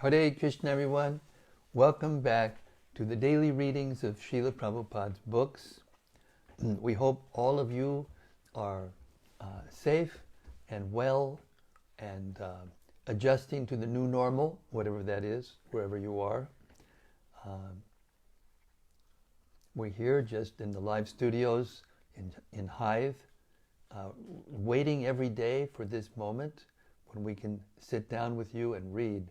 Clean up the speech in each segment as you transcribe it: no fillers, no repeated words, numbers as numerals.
Hare Krishna, everyone. Welcome back to the daily readings of Srila Prabhupada's books. We hope all of you are safe and well and adjusting to the new normal, whatever that is, wherever you are. We're here just in the live studios in Hive, waiting every day for this moment when we can sit down with you and read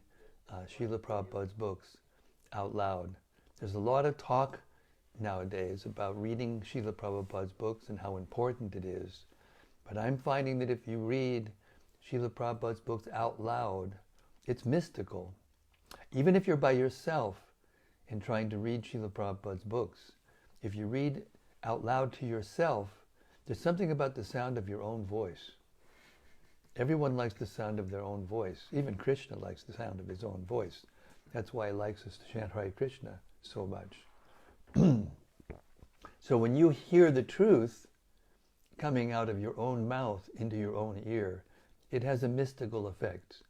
Srila Prabhupada's books out loud. There's a lot of talk nowadays about reading Srila Prabhupada's books and how important it is. But I'm finding that if you read Srila Prabhupada's books out loud, it's mystical. Even if you're by yourself and trying to read Srila Prabhupada's books, if you read out loud to yourself, there's something about the sound of your own voice. Everyone likes the sound of their own voice. Even Krishna likes the sound of his own voice. That's why he likes us to chant Hare Krishna so much. So when you hear the truth coming out of your own mouth into your own ear, it has a mystical effect.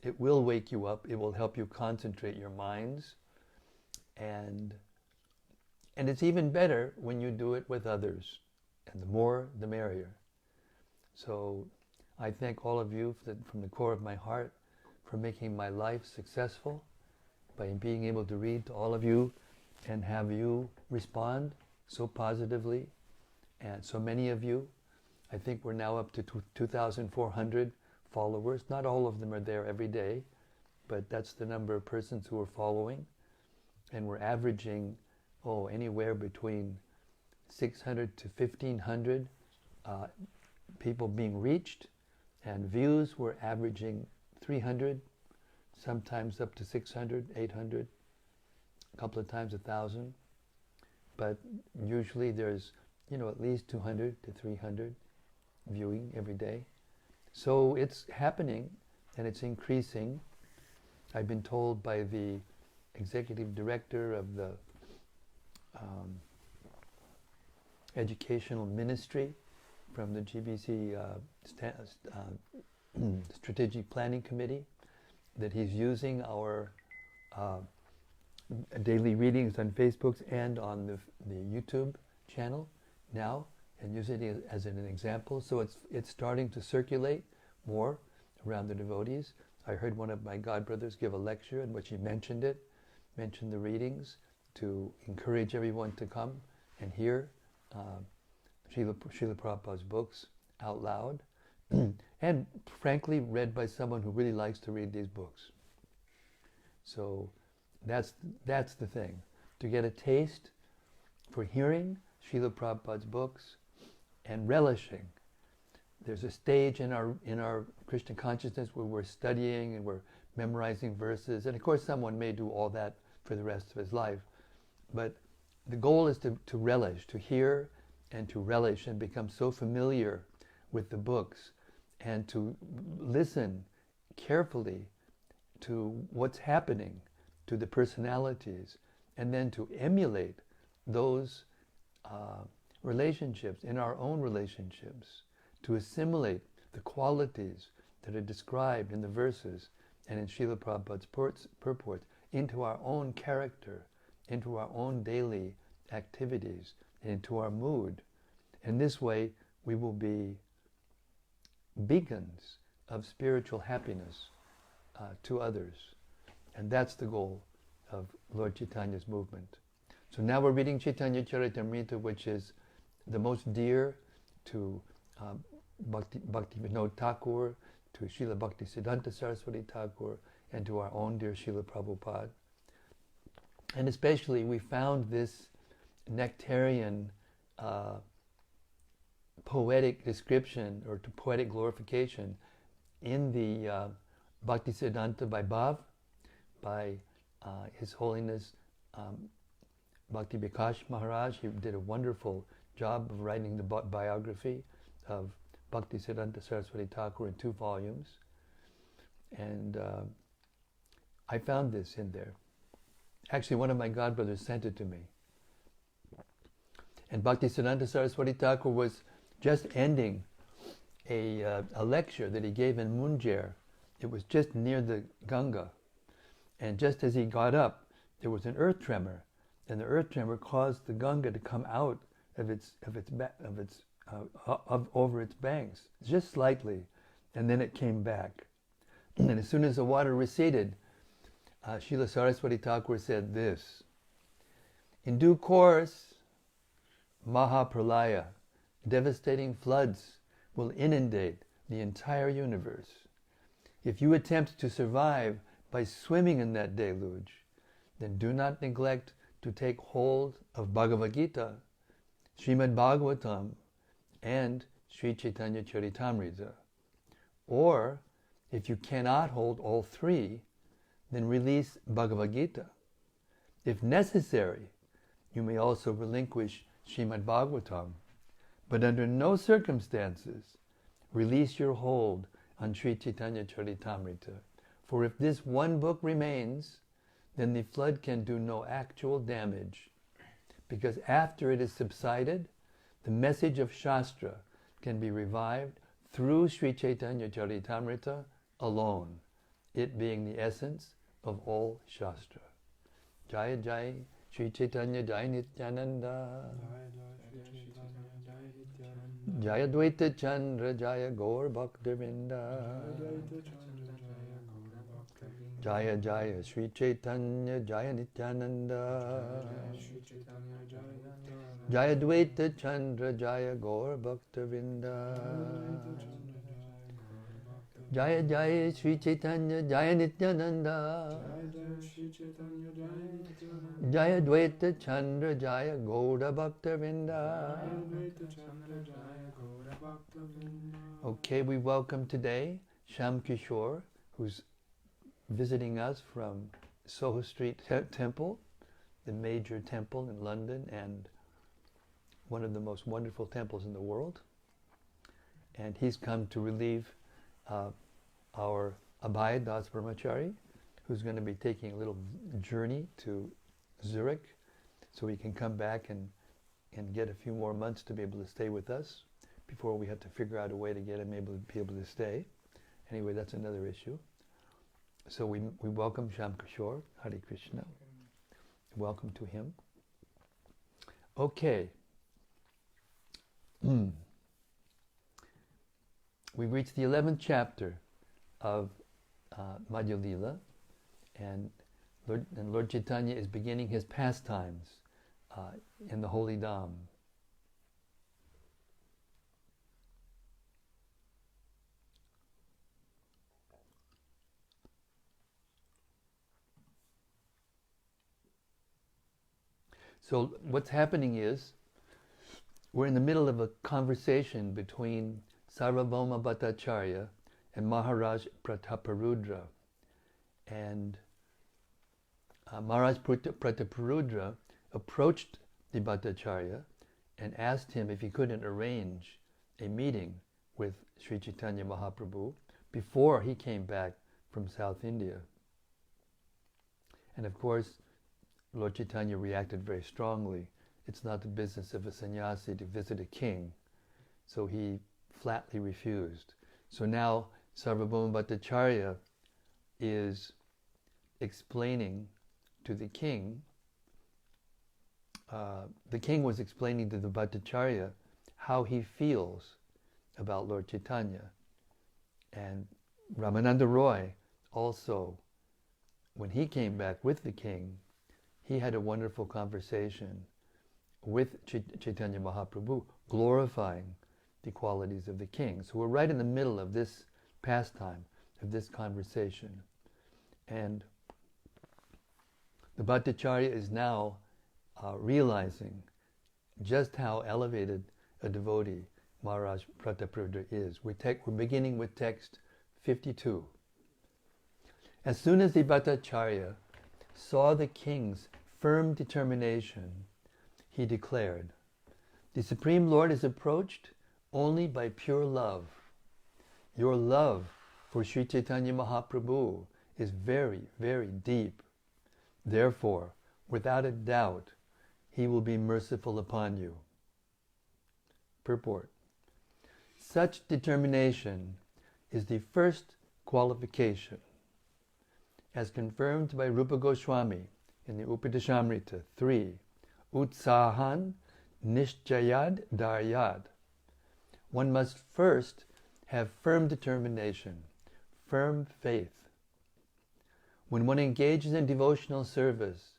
It will wake you up. It will help you concentrate your minds. And it's even better when you do it with others. And the more, the merrier. So I thank all of you from the core of my heart for making my life successful by being able to read to all of you and have you respond so positively. And so many of you, I think we're now up to 2,400 followers. Not all of them are there every day, but that's the number of persons who are following. And we're averaging, anywhere between 600 to 1,500 people being reached. And views were averaging 300, sometimes up to 600, 800, a couple of times 1,000. But usually there's, at least 200 to 300 viewing every day. So it's happening and it's increasing. I've been told by the executive director of the educational ministry from the GBC Strategic Planning Committee that he's using our daily readings on Facebook and on the YouTube channel now and using it as an example. So it's starting to circulate more around the devotees. I heard one of my godbrothers give a lecture in which he mentioned the readings to encourage everyone to come and hear Srila Prabhupada's books out loud, and frankly read by someone who really likes to read these books. So that's the thing, to get a taste for hearing Srila Prabhupada's books and relishing. There's a stage in our Krishna consciousness where we're studying and we're memorizing verses, and of course someone may do all that for the rest of his life, but the goal is to relish, to hear and to relish and become so familiar with the books and to listen carefully to what's happening to the personalities and then to emulate those relationships in our own relationships, to assimilate the qualities that are described in the verses and in Srila Prabhupada's purports into our own character, into our own daily activities, into our mood. In this way, we will be beacons of spiritual happiness to others. And that's the goal of Lord Chaitanya's movement. So now we're reading Caitanya-caritämrta, which is the most dear to Bhakti Vinod Thakur, to Srila Bhaktisiddhanta Saraswati Thakur, and to our own dear Srila Prabhupada. And especially we found this nectarian poetic description or to poetic glorification in the Bhaktisiddhanta by Bhav, by His Holiness Bhakti Bikash Maharaj. He did a wonderful job of writing the biography of Bhaktisiddhanta Saraswati Thakur in 2 volumes. And I found this in there. Actually, one of my godbrothers sent it to me. And Bhaktisiddhanta Saraswati Thakur was just ending a lecture that he gave in Munjer. It was just near the Ganga. And just as he got up, there was an earth tremor, and the earth tremor caused the Ganga to come out over its banks, just slightly, and then it came back. And as soon as the water receded, Srila Saraswati Thakur said this: in due course, Mahapralaya, devastating floods, will inundate the entire universe. If you attempt to survive by swimming in that deluge, then do not neglect to take hold of Bhagavad Gita, Srimad Bhagavatam, and Sri Caitanya-caritämrta. Or, if you cannot hold all three, then release Bhagavad Gita. If necessary, you may also relinquish Srimad Bhagavatam, but under no circumstances release your hold on Sri Caitanya-caritämrta. For if this one book remains, then the flood can do no actual damage, because after it is subsided, the message of Shastra can be revived through Sri Caitanya-caritämrta alone, it being the essence of all Shastra. Jaya Jaya Sri Chaitanya Jaya Nityananda, Jaya Dvaita Chandra Jaya Gaur Bhaktavinda, Jaya Jaya Sri Chaitanya Jaya Nityananda, Jaya Dvaita Chandra Jaya Gaur Bhaktavinda, Jaya Jaya Sri Chaitanya Jaya Nityananda, Jaya Dvaita Chandra Jaya Gaura Bhaktavinda. Okay, we welcome today Sham Kishore, who's visiting us from Soho Street Temple, the major temple in London and one of the most wonderful temples in the world. And he's come to relieve our Abhay Das Brahmachari, who's going to be taking a little journey to Zurich, so he can come back and get a few more months to be able to stay with us before we have to figure out a way to get him able to stay. Anyway, that's another issue. So we welcome Sham Kishore, Hare Krishna. Welcome to him. Okay. We've reached the 11th chapter of Madhya-lila, and Lord Chaitanya is beginning his pastimes in the Holy Dham. So what's happening is, we're in the middle of a conversation between Sarvabhauma Bhattacharya and Maharaj Prataparudra. And Maharaj Prataparudra approached the Bhattacharya and asked him if he couldn't arrange a meeting with Sri Chaitanya Mahäprabhu before he came back from South India. And of course, Lord Chaitanya reacted very strongly. It's not the business of a sannyasi to visit a king. So he flatly refused. So now Sarvabhauma Bhattacharya is explaining to the king. The king was explaining to the Bhattacharya how he feels about Lord Chaitanya. And Ramananda Roy also, when he came back with the king, he had a wonderful conversation with Chaitanya Mahäprabhu, glorifying the qualities of the king. So we're right in the middle of this pastime, of this conversation. And the Bhattacharya is now realizing just how elevated a devotee Maharaj Prataparudra is. We're beginning with text 52. As soon as the Bhattacharya saw the king's firm determination, he declared, "The Supreme Lord is approached only by pure love. Your love for Sri Chaitanya Mahäprabhu is very, very deep. Therefore, without a doubt, he will be merciful upon you." Purport. Such determination is the first qualification. as confirmed by Rupa Goswami in the Upadeshamrita 3, Utsahan Nishchayad Daryad. One must first have firm determination, firm faith. When one engages in devotional service,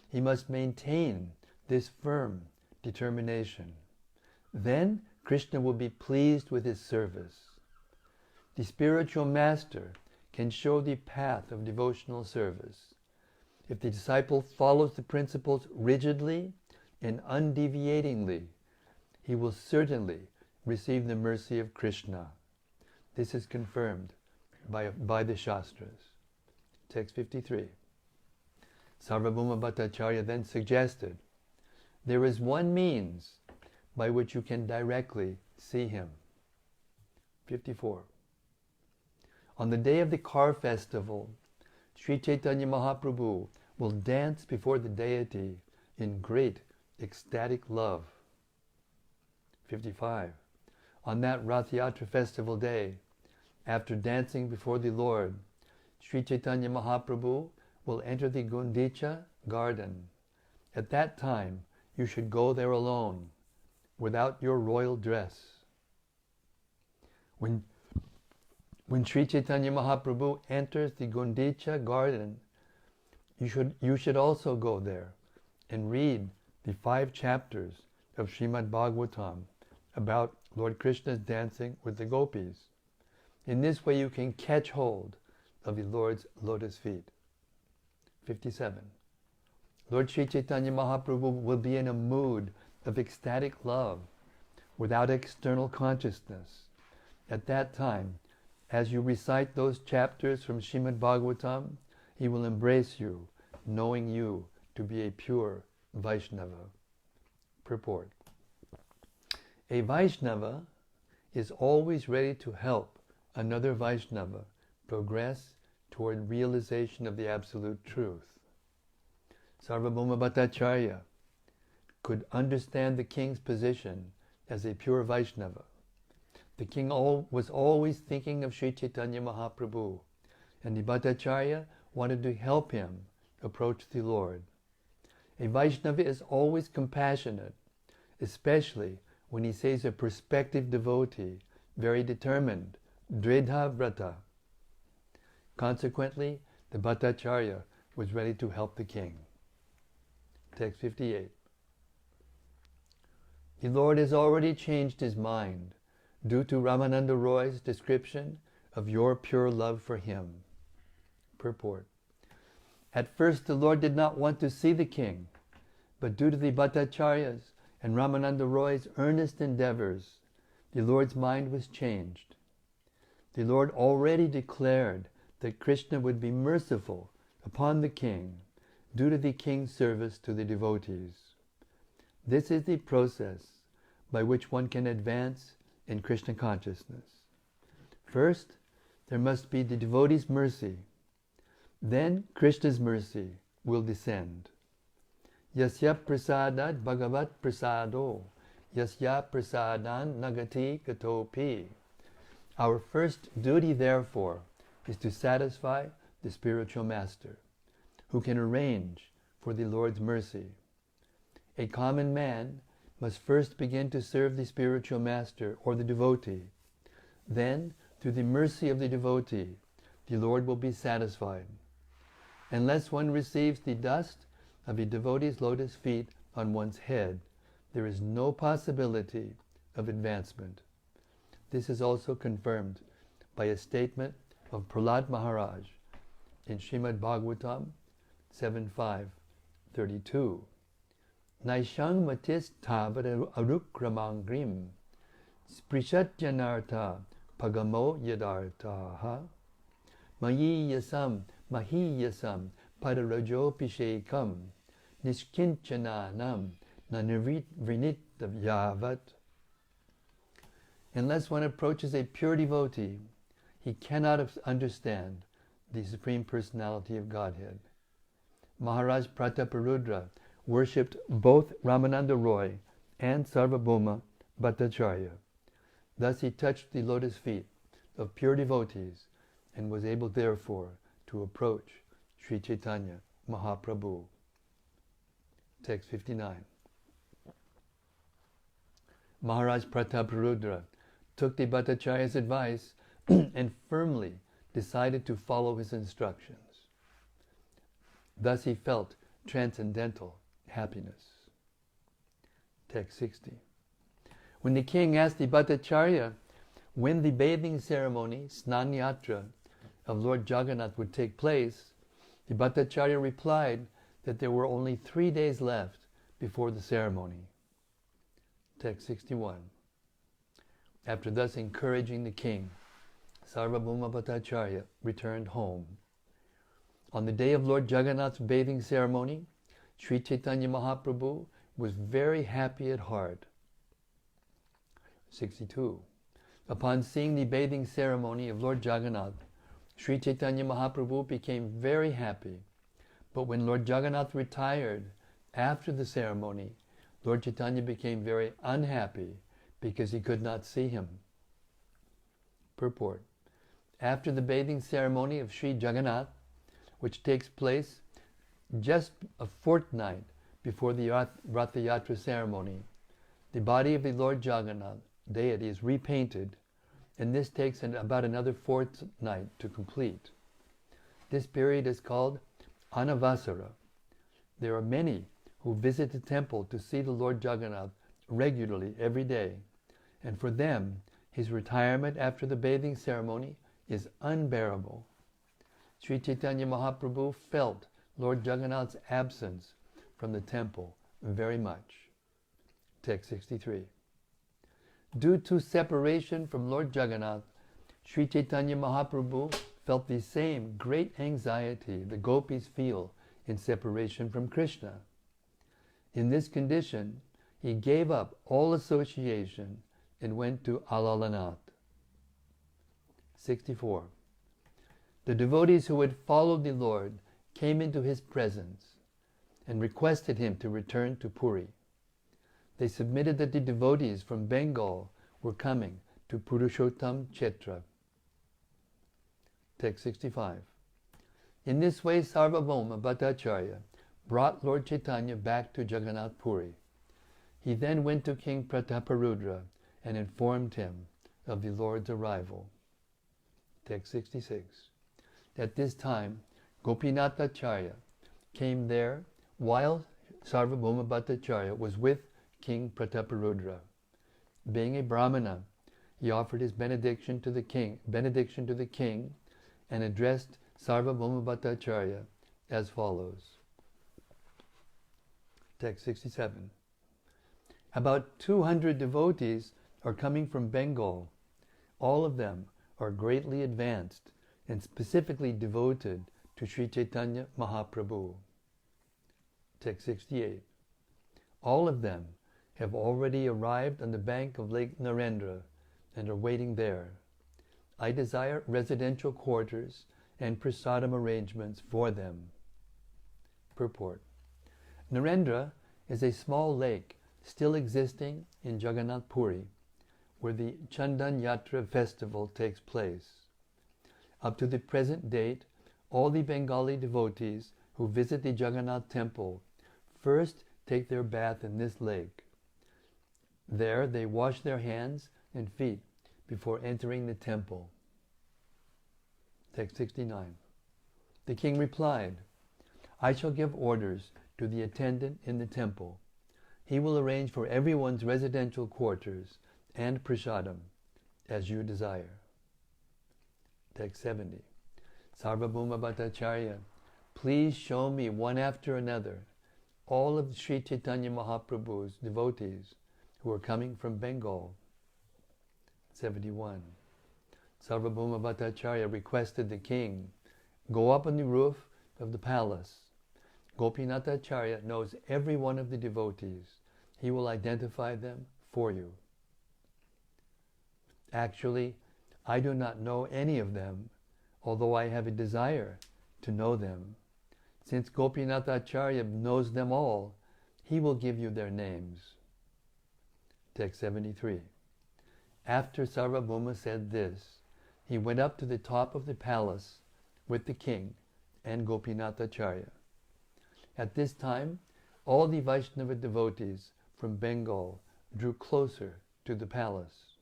he must maintain this firm determination. Then Krishna will be pleased with his service. The spiritual master can show the path of devotional service. If the disciple follows the principles rigidly and undeviatingly, he will certainly receive the mercy of Krishna. This is confirmed by the Shastras. Text 53. Sarvabhauma Bhattacharya then suggested, there is one means by which you can directly see him. 54. On the day of the car festival, Sri Caitanya Mahaprabhu will dance before the deity in great ecstatic love. 55. On that Rath Yatra festival day, after dancing before the Lord, Sri Caitanya Mahaprabhu will enter the Gundicha garden. At that time, you should go there alone, without your royal dress. When Sri Caitanya Mahaprabhu enters the Gundicha garden, you should also go there and read the 5 chapters of Srimad Bhagavatam about Lord Krishna's dancing with the gopis. In this way you can catch hold of the Lord's lotus feet. 57. Lord Sri Chaitanya Mahaprabhu will be in a mood of ecstatic love without external consciousness. At that time, as you recite those chapters from Srimad Bhagavatam, he will embrace you, knowing you to be a pure Vaishnava. Purport. A Vaishnava is always ready to help another Vaishnava progress toward realization of the Absolute Truth. Sarvabhauma Bhattacharya could understand the king's position as a pure Vaishnava. The king was always thinking of Sri Chaitanya Mahaprabhu, and the Bhattacharya wanted to help him approach the Lord. A Vaishnava is always compassionate, especially when he sees a prospective devotee very determined, dridha vrata. Consequently, the Bhattacharya was ready to help the king. Text 58. The Lord has already changed his mind due to Ramananda Roy's description of your pure love for him. Purport. At first the Lord did not want to see the king, but due to the Bhattacharya's and Ramananda Roy's earnest endeavors, the Lord's mind was changed. The Lord already declared that Krishna would be merciful upon the king due to the king's service to the devotees. This is the process by which one can advance in Krishna consciousness. First, there must be the devotee's mercy. Then Krishna's mercy will descend. Yasya prasadat bhagavat prasado, yasya prasadan nagati gatopi. Our first duty, therefore, is to satisfy the spiritual master, who can arrange for the Lord's mercy. A common man must first begin to serve the spiritual master or the devotee. Then, through the mercy of the devotee, the Lord will be satisfied. Unless one receives the dust of a devotee's lotus feet on one's head, there is no possibility of advancement. This is also confirmed by a statement of Prahlad Maharaj in Srimad Bhagavatam 7.5.32. Naishang matis tavat arukramangrim sprishatyanartha pagamo yadartaha mayiyasam mahiyasam pararajopishekam niskinchananam nanivrinitayavat. Unless one approaches a pure devotee, he cannot understand the Supreme Personality of Godhead. Maharaj Prataparudra worshipped both Ramananda Roy and Sarvabhauma Bhattacharya. Thus he touched the lotus feet of pure devotees and was able therefore to approach Sri Caitanya Mahäprabhu. Text 59. Maharaj Prataparudra took the Bhattacharya's advice and firmly decided to follow his instructions. Thus he felt transcendental happiness. Text 60. When the king asked the Bhattacharya when the bathing ceremony, Snanyatra, of Lord Jagannath would take place, the Bhattacharya replied that there were only 3 days left before the ceremony. Text 61. After thus encouraging the king, Sarvabhauma Bhattacharya returned home. On the day of Lord Jagannath's bathing ceremony, Sri Caitanya Mahäprabhu was very happy at heart. 62. Upon seeing the bathing ceremony of Lord Jagannath, Sri Caitanya Mahäprabhu became very happy. But when Lord Jagannath retired after the ceremony, Lord Chaitanya became very unhappy because he could not see him. Purport. After the bathing ceremony of Sri Jagannath, which takes place just a fortnight before the Ratha Yatra ceremony, the body of the Lord Jagannath deity is repainted, and this takes about another fortnight to complete. This period is called Anavasara. There are many who visit the temple to see the Lord Jagannath regularly every day, and for them his retirement after the bathing ceremony is unbearable. Sri Caitanya Mahäprabhu felt Lord Jagannath's absence from the temple very much. Text 63. Due to separation from Lord Jagannath, Sri Caitanya Mahäprabhu felt the same great anxiety the gopis feel in separation from Krishna. In this condition, he gave up all association and went to Alalanath. 64. The devotees who had followed the Lord came into his presence and requested him to return to Puri. They submitted that the devotees from Bengal were coming to Purushottam Kshetra. Text 65. In this way, Sarvabhauma Bhattacharya brought Lord Chaitanya back to Jagannath Puri. He then went to King Prataparudra and informed him of the Lord's arrival. Text 66. At this time, Gopinathacharya came there while Sarvabhauma Bhattacharya was with King Prataparudra. Being a Brahmana, he offered his benediction to the king, and addressed Sarvabhauma Bhattacharya as follows. Text 67. About 200 devotees are coming from Bengal. All of them are greatly advanced and specifically devoted to Sri Caitanya Mahäprabhu. Text 68. All of them have already arrived on the bank of Lake Narendra and are waiting there. I desire residential quarters and prasadam arrangements for them. Purport. Narendra is a small lake still existing in Jagannath Puri, where the Caitanya-caritämrta festival takes place. Up to the present date, all the Bengali devotees who visit the Jagannath temple first take their bath in this lake. There they wash their hands and feet before entering the temple. Text 69. The king replied, I shall give orders to the attendant in the temple. He will arrange for everyone's residential quarters and prasadam as you desire. Text 70. Sarvabhauma Bhattacharya, please show me one after another all of Sri Caitanya Mahaprabhu's devotees who are coming from Bengal. 71. Sarvabhauma Bhattacharya requested the king, go up on the roof of the palace. Gopinathacharya knows every one of the devotees. He will identify them for you. Actually, I do not know any of them, although I have a desire to know them. Since Gopinathacharya knows them all, he will give you their names. Text 73. After Sarvabhauma said this, he went up to the top of the palace with the king and Gopinathacharya. At this time, all the Vaishnava devotees from Bengal drew closer to the palace.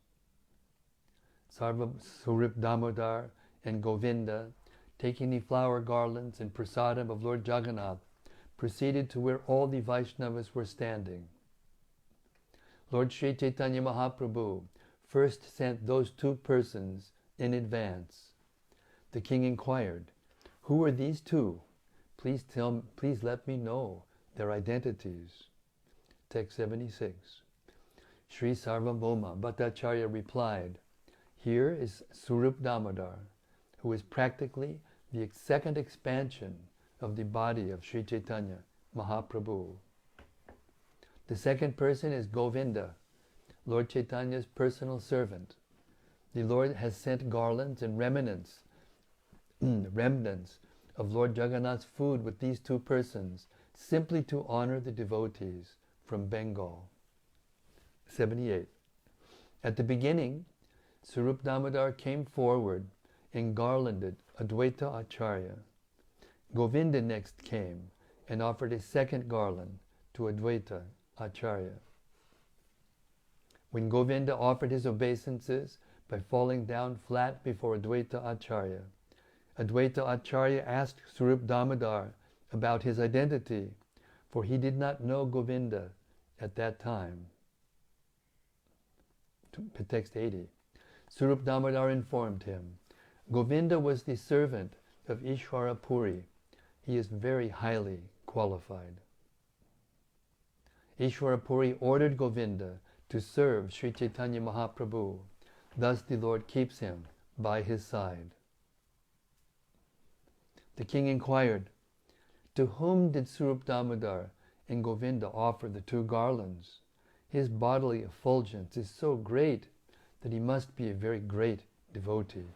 Sarva Surip Damodar and Govinda, taking the flower garlands and prasadam of Lord Jagannath, proceeded to where all the Vaishnavas were standing. Lord Sri Chaitanya Mahaprabhu first sent those two persons in advance. The king inquired, "Who are these two? Please let me know their identities." Text 76. Sri Sarvabhauma Bhattacharya replied, "Here is Surup Damodar, who is practically the second expansion of the body of Sri Chaitanya Mahaprabhu. The second person is Govinda, Lord Chaitanya's personal servant. The Lord has sent garlands and remnants of Lord Jagannath's food with these two persons, simply to honor the devotees from Bengal." 78. At the beginning, Surup Damodar came forward and garlanded Advaita Acharya. Govinda next came and offered a second garland to Advaita Acharya. When Govinda offered his obeisances by falling down flat before Advaita Acharya, Advaita Acharya asked Surup Damodar about his identity, for he did not know Govinda at that time. Text 80. Surup Damodar informed him, "Govinda was the servant of Ishvara Puri. He is very highly qualified." Ishvara Puri ordered Govinda to serve Sri Chaitanya Mahaprabhu. Thus the Lord keeps him by his side. The king inquired, "To whom did Surup Damodar and Govinda offer the two garlands? His bodily effulgence is so great that he must be a very great devotee.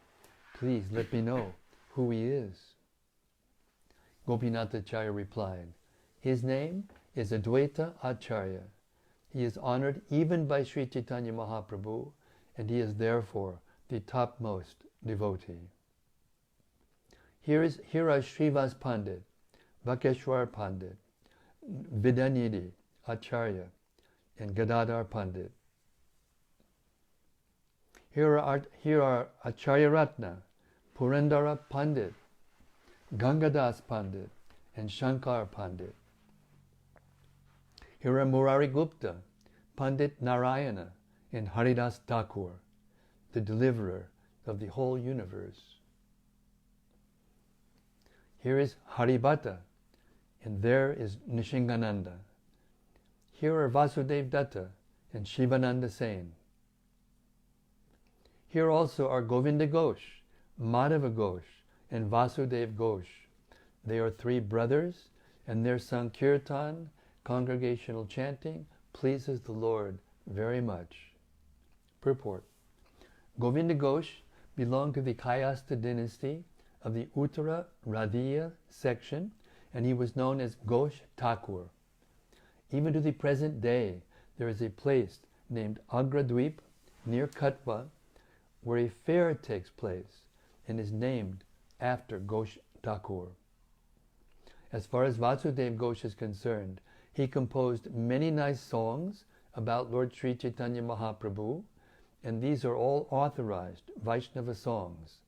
Please let me know who he is." Gopinathacharya replied, "His name is Advaita Acharya. He is honored even by Sri Chaitanya Mahaprabhu, and he is therefore the topmost devotee." Here are Srivas Pandit, Bhakeshwar Pandit, Vidanidhi Acharya, and Gadadhar Pandit. Here are Acharya Ratna, Purandara Pandit, Gangadas Pandit, and Shankar Pandit. Here are Murari Gupta, Pandit Narayana, and Haridas Thakur, the deliverer of the whole universe. Here is Haribhata, and there is Nishingananda. Here are Vasudev Datta and Shivananda Sen. Here also are Govinda Ghosh, Madhava Ghosh, and Vasudev Ghosh. They are three brothers, and their Sankirtan, congregational chanting, pleases the Lord very much. Purport. Govinda Ghosh belonged to the Kayastha dynasty of the Uttara Radhiya section, and he was known as Ghosh Thakur. Even to the present day, there is a place named Agradweep near Katwa where a fair takes place and is named after Ghosh Thakur. As far as Vasudev Ghosh is concerned, he composed many nice songs about Lord Sri Chaitanya Mahaprabhu, and these are all authorized Vaishnava songs,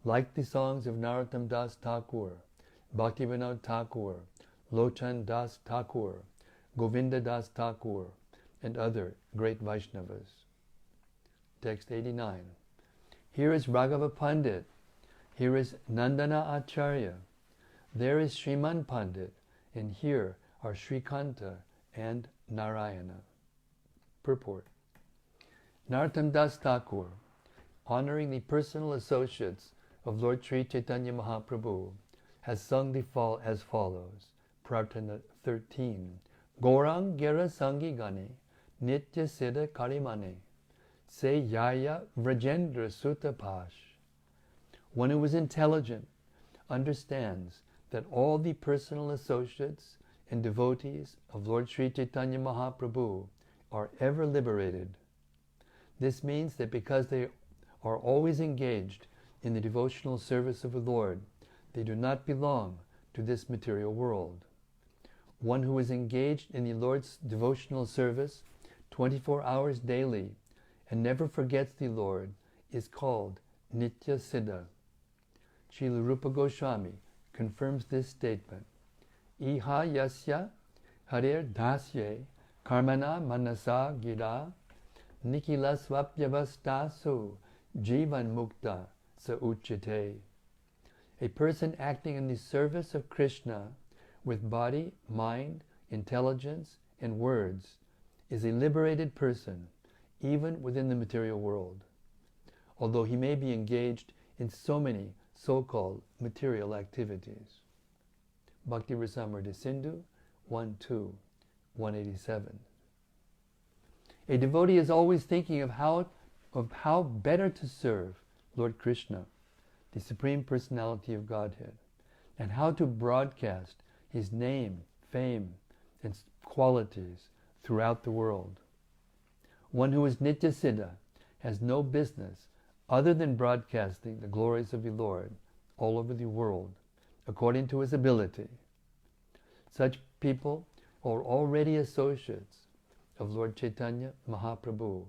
like the songs of Narottam Das Thakur, Bhaktivinoda Thakur, Lochan Das Thakur, Govinda Das Thakur, and other great Vaishnavas. Text 89. Here is Raghava Pandit. Here is Nandana Acharya. There is Sriman Pandit, and here are Srikanta and Narayana. Purport. Narottam Das Thakur, honoring the personal associates of Lord Sri Chaitanya Mahaprabhu, has sung the fall as follows. Prarthana 13. Gaurang Gira Sangi Gani, Nitya Siddha Karimane, Se Yaya Vrajendra Sutapash. One who is intelligent understands that all the personal associates and devotees of Lord Sri Chaitanya Mahaprabhu are ever liberated. This means that because they are always engaged in the devotional service of the Lord, they do not belong to this material world. One who is engaged in the Lord's devotional service 24 hours daily and never forgets the Lord is called Nitya Siddha. Srila Rupa Goswami confirms this statement. Iha yasya harir dasye karmana manasa gira nikila swapyavastasu jivan mukta sa uchite. A person acting in the service of Krishna with body, mind, intelligence, and words is a liberated person, even within the material world, although he may be engaged in so many so-called material activities. Bhakti Rasamrita Sindhu 1.2, 187. A devotee is always thinking of how better to serve Lord Krishna, the Supreme Personality of Godhead, and how to broadcast His name, fame, and qualities throughout the world. One who is Nitya Siddha has no business other than broadcasting the glories of the Lord all over the world, according to his ability. Such people are already associates of Lord Chaitanya Mahäprabhu.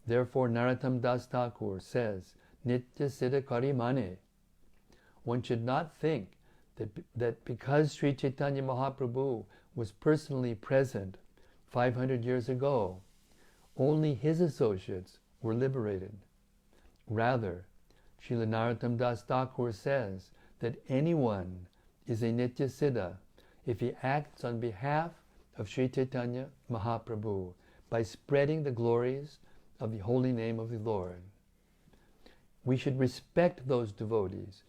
Therefore, Narottam Das Thakur says, Nitya Siddha Karimane. One should not think that because Sri Chaitanya Mahäprabhu was personally present 500 years ago, only his associates were liberated. Rather, Srila Narottam Das Thakur says that anyone is a Nitya Siddha if he acts on behalf of Sri Chaitanya Mahäprabhu by spreading the glories of the holy name of the Lord. We should respect those devotees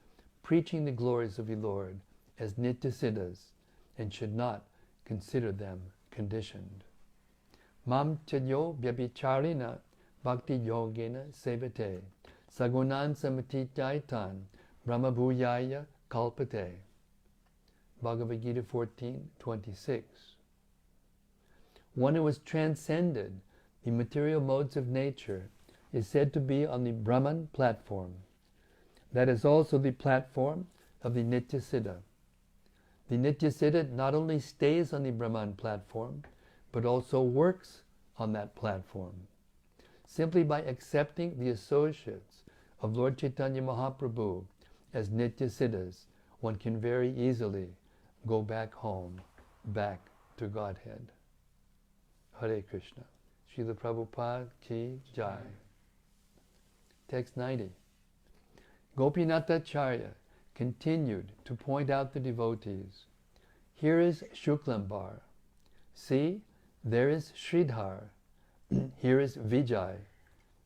preaching the glories of the Lord as Nitya Siddhas and should not consider them conditioned. Mam chadyo vyabhicharina bhakti yogena sevate sagunan samatitaitan brahmabhuyaya kalpate. Bhagavad Gita 14:26. One who has transcended the material modes of nature is said to be on the Brahman platform. That is also the platform of the Nitya Siddha. The Nitya Siddha not only stays on the Brahman platform, but also works on that platform. Simply by accepting the associates of Lord Chaitanya Mahäprabhu as Nitya Siddhas, one can very easily go back home, back to Godhead. Hare Krishna. Srila Prabhupada ki jai. Text 90. Gopinathacharya continued to point out the devotees. Here is Shuklambar. See, there is Sridhar. Here is Vijay.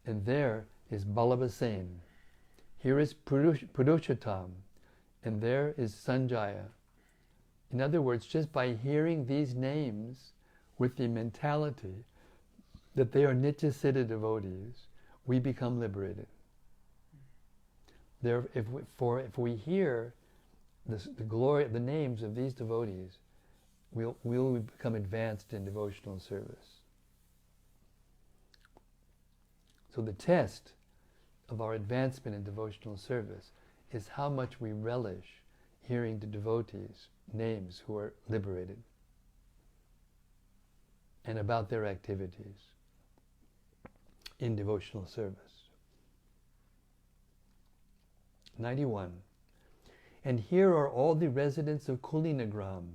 And there is Ballabhasen. Here is Purushottam. And there is Sanjaya. In other words, just by hearing these names with the mentality that they are Nitya Siddha devotees, we become liberated. If we hear the glory, the names of these devotees, we'll become advanced in devotional service. So the test of our advancement in devotional service is how much we relish hearing the devotees' names who are liberated and about their activities in devotional service. 91. And here are all the residents of Kulinagram,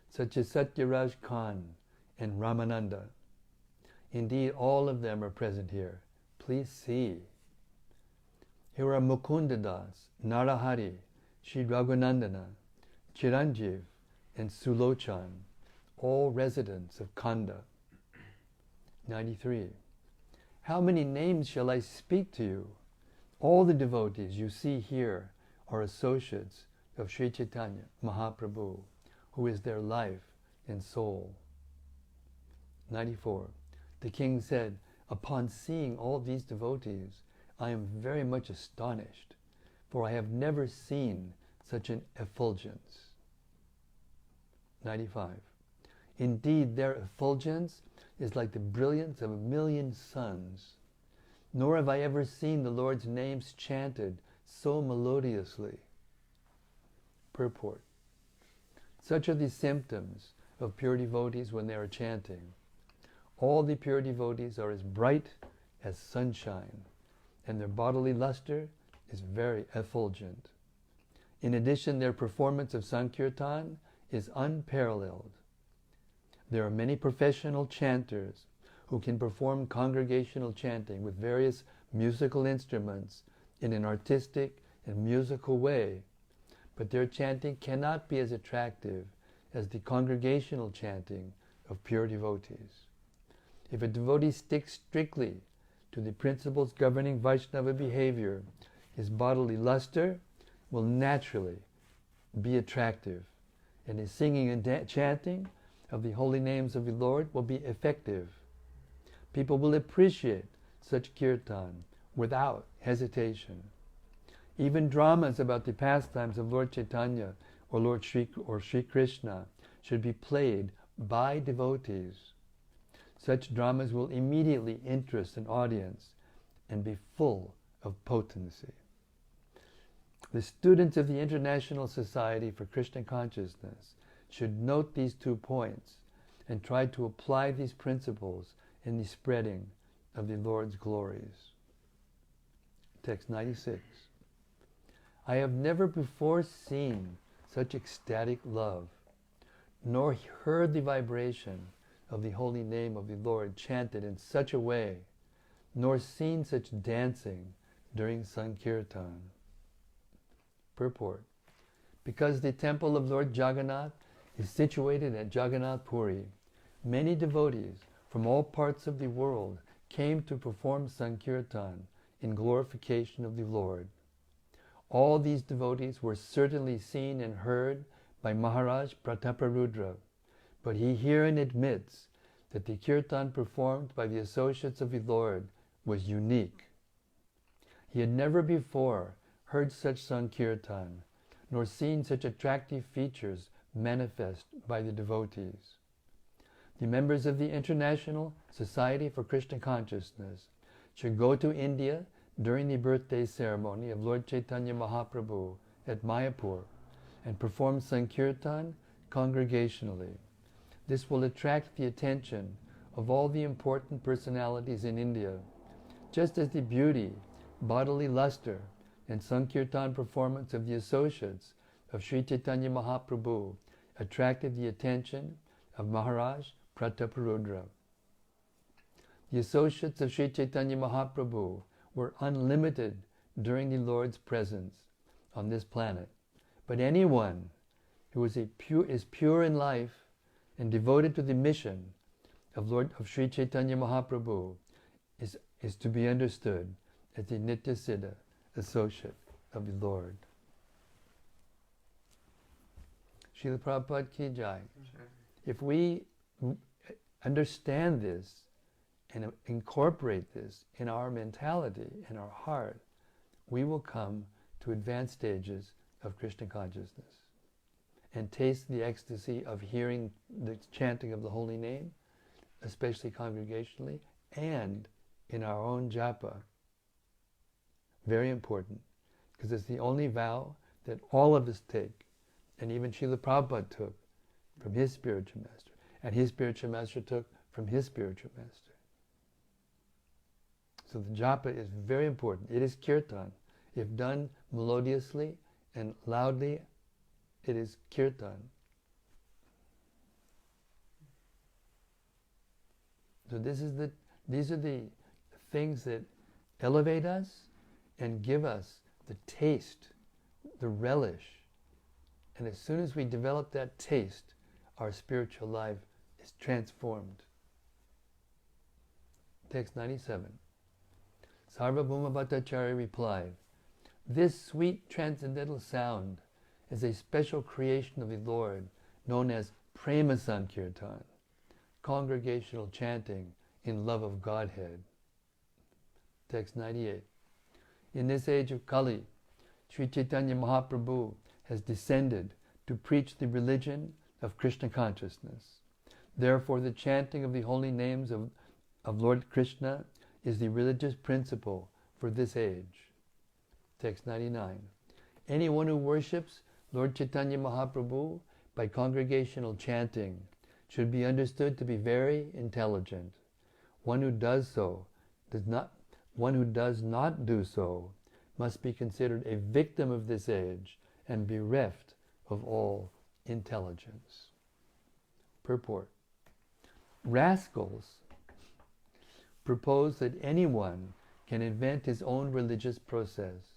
such as Satyaraj Khan and Ramananda. Indeed, all of them are present here. Please see. Here are Mukundadas, Narahari, Sri Raghunandana, Chiranjeev, and Sulochan, all residents of Kanda. 93. How many names shall I speak to you? All the devotees you see here are associates of Sri Chaitanya Mahäprabhu, who is their life and soul. 94. The king said, upon seeing all these devotees, I am very much astonished, for I have never seen such an effulgence. 95. Indeed, their effulgence is like the brilliance of 1,000,000 suns. Nor have I ever seen the Lord's names chanted so melodiously. Purport. Such are the symptoms of pure devotees when they are chanting. All the pure devotees are as bright as sunshine, and their bodily luster is very effulgent. In addition, their performance of Sankirtan is unparalleled. There are many professional chanters who can perform congregational chanting with various musical instruments in an artistic and musical way, but their chanting cannot be as attractive as the congregational chanting of pure devotees. If a devotee sticks strictly to the principles governing Vaishnava behavior, his bodily luster will naturally be attractive, and his singing and chanting of the holy names of the Lord will be effective. People will appreciate such kirtan without hesitation. Even dramas about the pastimes of Lord Chaitanya or Sri Krishna should be played by devotees. Such dramas will immediately interest an audience and be full of potency. The students of the International Society for Krishna Consciousness should note these 2 points and try to apply these principles in the spreading of the Lord's glories. Text 96. I have never before seen such ecstatic love, nor heard the vibration of the holy name of the Lord chanted in such a way, nor seen such dancing during Sankirtan. Purport. Because the temple of Lord Jagannath is situated at Jagannath Puri, many devotees from all parts of the world came to perform Sankirtan in glorification of the Lord. All these devotees were certainly seen and heard by Maharaj Prataparudra, but he herein admits that the kirtan performed by the associates of the Lord was unique. He had never before heard such Sankirtan, nor seen such attractive features manifest by the devotees. The members of the International Society for Krishna Consciousness should go to India during the birthday ceremony of Lord Chaitanya Mahäprabhu at Mayapur and perform Sankirtan congregationally. This will attract the attention of all the important personalities in India, just as the beauty, bodily luster, and Sankirtan performance of the associates of Sri Chaitanya Mahäprabhu attracted the attention of Maharaj Prataparudra. The associates of Sri Chaitanya Mahäprabhu were unlimited during the Lord's presence on this planet, but anyone who is pure in life and devoted to the mission of Sri Chaitanya Mahäprabhu is to be understood as the Nitya Siddha associate of the Lord. Srila Prabhupada ki jai. If we understand this and incorporate this in our mentality, in our heart, we will come to advanced stages of Krishna consciousness and taste the ecstasy of hearing the chanting of the holy name, especially congregationally, and in our own japa. Very important, because it's the only vow that all of us take, and even Srila Prabhupada took from his spiritual master, and his spiritual master took from his spiritual master. So the japa is very important. It is kirtan. If done melodiously and loudly, it is kirtan. So these are the things that elevate us and give us the taste, the relish. And as soon as we develop that taste, our spiritual life is transformed. Text 97. Sarvabhauma Bhattacharya replied, "This sweet transcendental sound is a special creation of the Lord known as Prema Sankirtan, congregational chanting in love of Godhead." Text 98. In this age of Kali, Sri Chaitanya Mahäprabhu has descended to preach the religion of Krishna consciousness. Therefore, the chanting of the holy names of Lord Krishna is the religious principle for this age. Text 99. Anyone who worships Lord Chaitanya Mahäprabhu by congregational chanting should be understood to be very intelligent. One who does not do so must be considered a victim of this age and bereft of all intelligence. Purport. Rascals propose that anyone can invent his own religious process,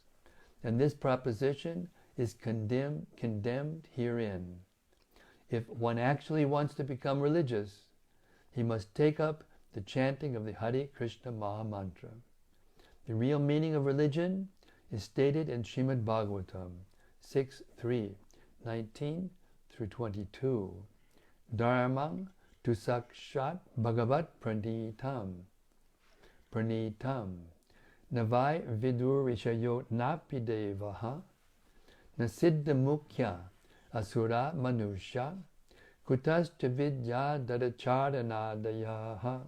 and this proposition is condemned herein. If one actually wants to become religious, he must take up the chanting of the Hare Krishna Maha Mantra. The real meaning of religion is stated in Srimad Bhagavatam 6.3, 19 through 22. Dharmang tu sakshat bhagavat pranitam. Navai vidur rishayot napi devaha. Nasiddha mukhya asura manusha. Kutas vidya dadacharanadayaha.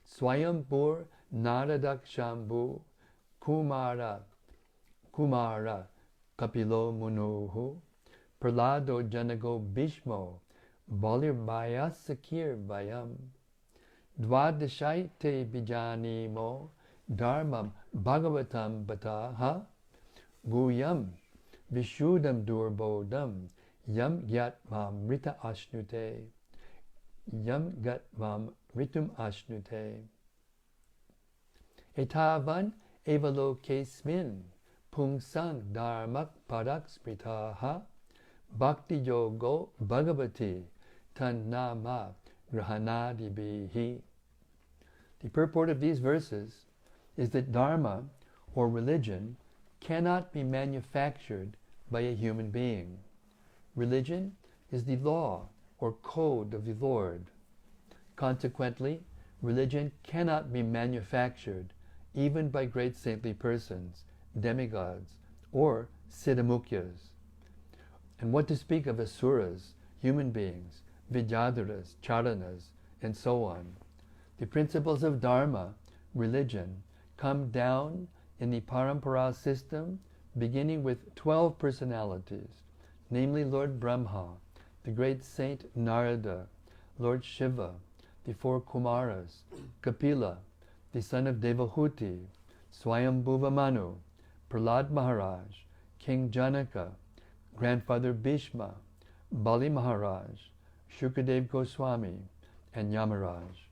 Swayambur naradak shambhu. Kumara kapilo munuhu. Pralado janago bhishmo. Balirbhaya sakir vayam. Dvadashaite bijanimo. Dharmam bhagavatam bataha. Guyam vishudam durbodam. Yam gyat mam rita ashnute. Yam gat mam ritum ashnute. Etavan evalokesmin. Pungsang dharmak padak spritaha. Bhakti yogo bhagavati. Tannama grahanadibihi. The purport of these verses is that dharma, or religion, cannot be manufactured by a human being. Religion is the law or code of the Lord. Consequently, religion cannot be manufactured even by great saintly persons, demigods, or siddhamukyas. And what to speak of asuras, human beings, vidyadharas, charanas, and so on. The principles of dharma, religion, come down in the parampara system beginning with 12 personalities, namely Lord Brahma, the great saint Narada, Lord Shiva, the 4 Kumaras, Kapila, the son of Devahuti, Swayambhuva Manu, Prahlad Maharaj, King Janaka, Grandfather Bhishma, Bali Maharaj, Shukadev Goswami, and Yamaraj.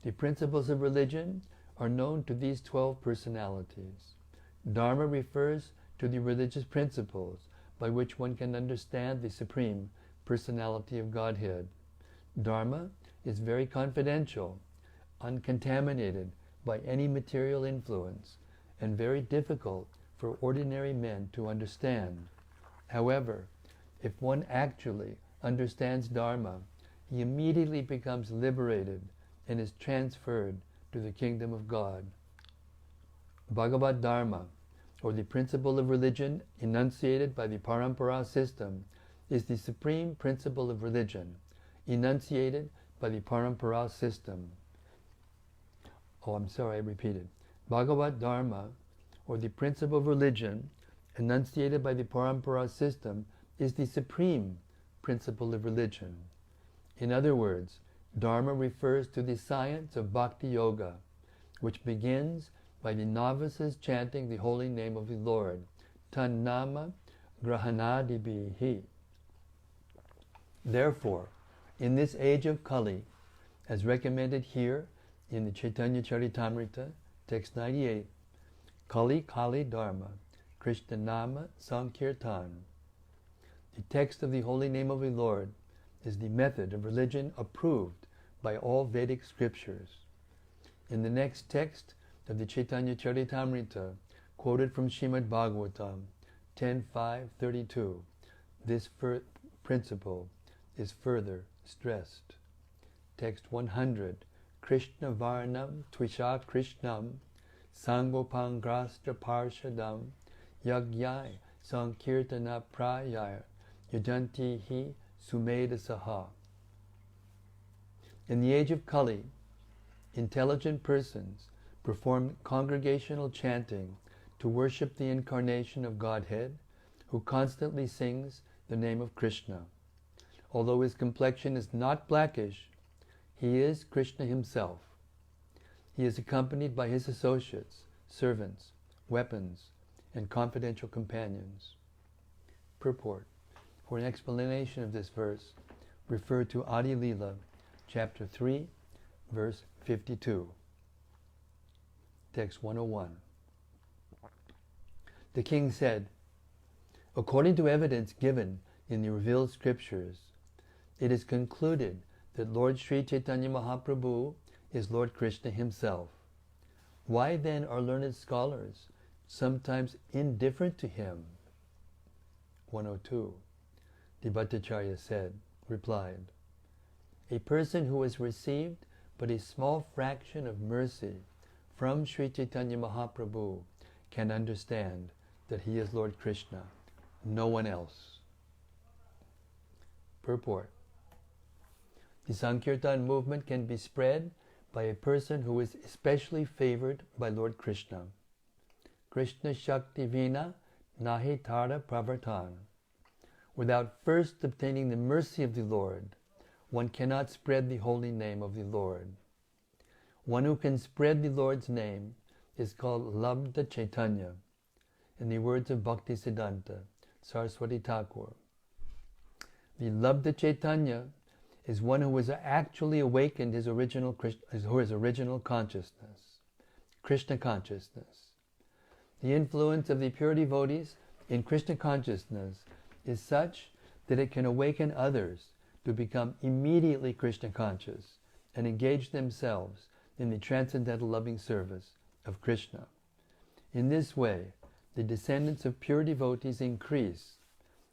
The principles of religion are known to these 12 personalities. Dharma refers to the religious principles by which one can understand the Supreme Personality of Godhead. Dharma is very confidential, uncontaminated by any material influence, and very difficult for ordinary men to understand. However, if one actually understands Dharma, he immediately becomes liberated and is transferred to the kingdom of God. Bhagavad Dharma, or the principle of religion enunciated by the Parampara system, is the supreme principle of religion, enunciated by the Parampara system. I repeated. Bhagavad Dharma, or the principle of religion enunciated by the Parampara system, is the supreme principle of religion. In other words, Dharma refers to the science of Bhakti Yoga, which begins by the novices chanting the holy name of the Lord, Tannama Grahanadibihi. Therefore, in this age of Kali, as recommended here in the Caitanya-caritämrta, text 98, Kali Dharma, Krishna Nama Sankirtan. The text of the holy name of the Lord is the method of religion approved by all Vedic scriptures. In the next text of the Caitanya-caritämrta, quoted from Srimad Bhagavatam 10.5.32, this principle is further stressed. Text 100, Krishna Varnam Tvisha Krishnam Sangopangrastra Parshadam Yagyai Sankirtana Prayar Yajanti Hi Sumeda Saha. In the age of Kali, intelligent persons perform congregational chanting to worship the incarnation of Godhead, who constantly sings the name of Krishna. although his complexion is not blackish, he is Krishna himself. He is accompanied by his associates, servants, weapons, and confidential companions. Purport. For an explanation of this verse, refer to Madhya-lila, chapter 3, verse 52. Text 101. The king said, according to evidence given in the revealed scriptures, it is concluded that Lord Sri Chaitanya Mahaprabhu is Lord Krishna himself. Why then are learned scholars sometimes indifferent to him? 102. The Bhattacharya replied, a person who has received but a small fraction of mercy from Sri Chaitanya Mahaprabhu can understand that he is Lord Krishna, no one else. Purport. The Sankirtan movement can be spread by a person who is especially favored by Lord Krishna. Krishna Shakti Vina Nahi Tara Pravartan. Without first obtaining the mercy of the Lord, one cannot spread the holy name of the Lord. One who can spread the Lord's name is called Labdha Chaitanya, in the words of Bhaktisiddhanta Saraswati Thakur. The Labdha Chaitanya is one who has actually awakened his original consciousness, Krishna consciousness. The influence of the pure devotees in Krishna consciousness is such that it can awaken others to become immediately Krishna conscious and engage themselves in the transcendental loving service of Krishna. In this way, the descendants of pure devotees increase,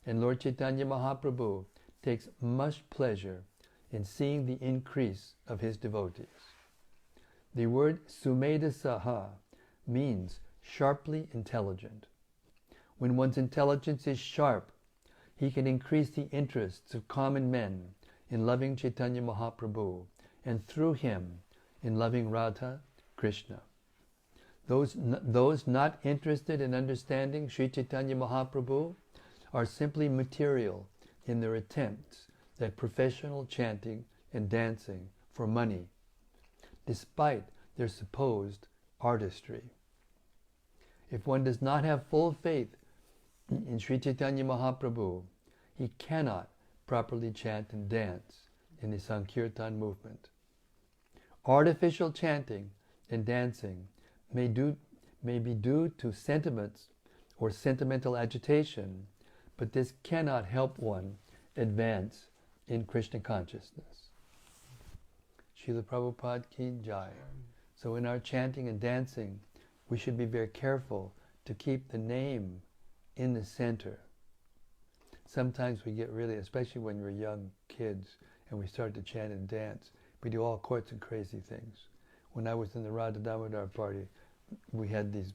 and Lord Chaitanya Mahaprabhu takes much pleasure in seeing the increase of his devotees. The word Sumedha means sharply intelligent. When one's intelligence is sharp, he can increase the interests of common men in loving Chaitanya Mahaprabhu, and through him in loving Radha, Krishna. Those not interested in understanding Sri Chaitanya Mahaprabhu are simply material in their attempts at professional chanting and dancing for money, despite their supposed artistry. If one does not have full faith in Sri Chaitanya Mahaprabhu, he cannot properly chant and dance in the Sankirtan movement. Artificial chanting and dancing may be due to sentiments or sentimental agitation, but this cannot help one advance in Krishna consciousness. Srila Prabhupada ki jai. So in our chanting and dancing, we should be very careful to keep the name in the center. Sometimes we get really, especially when we're young kids and we start to chant and dance, we do all sorts of crazy things. When I was in the Radha Damodar party, we had these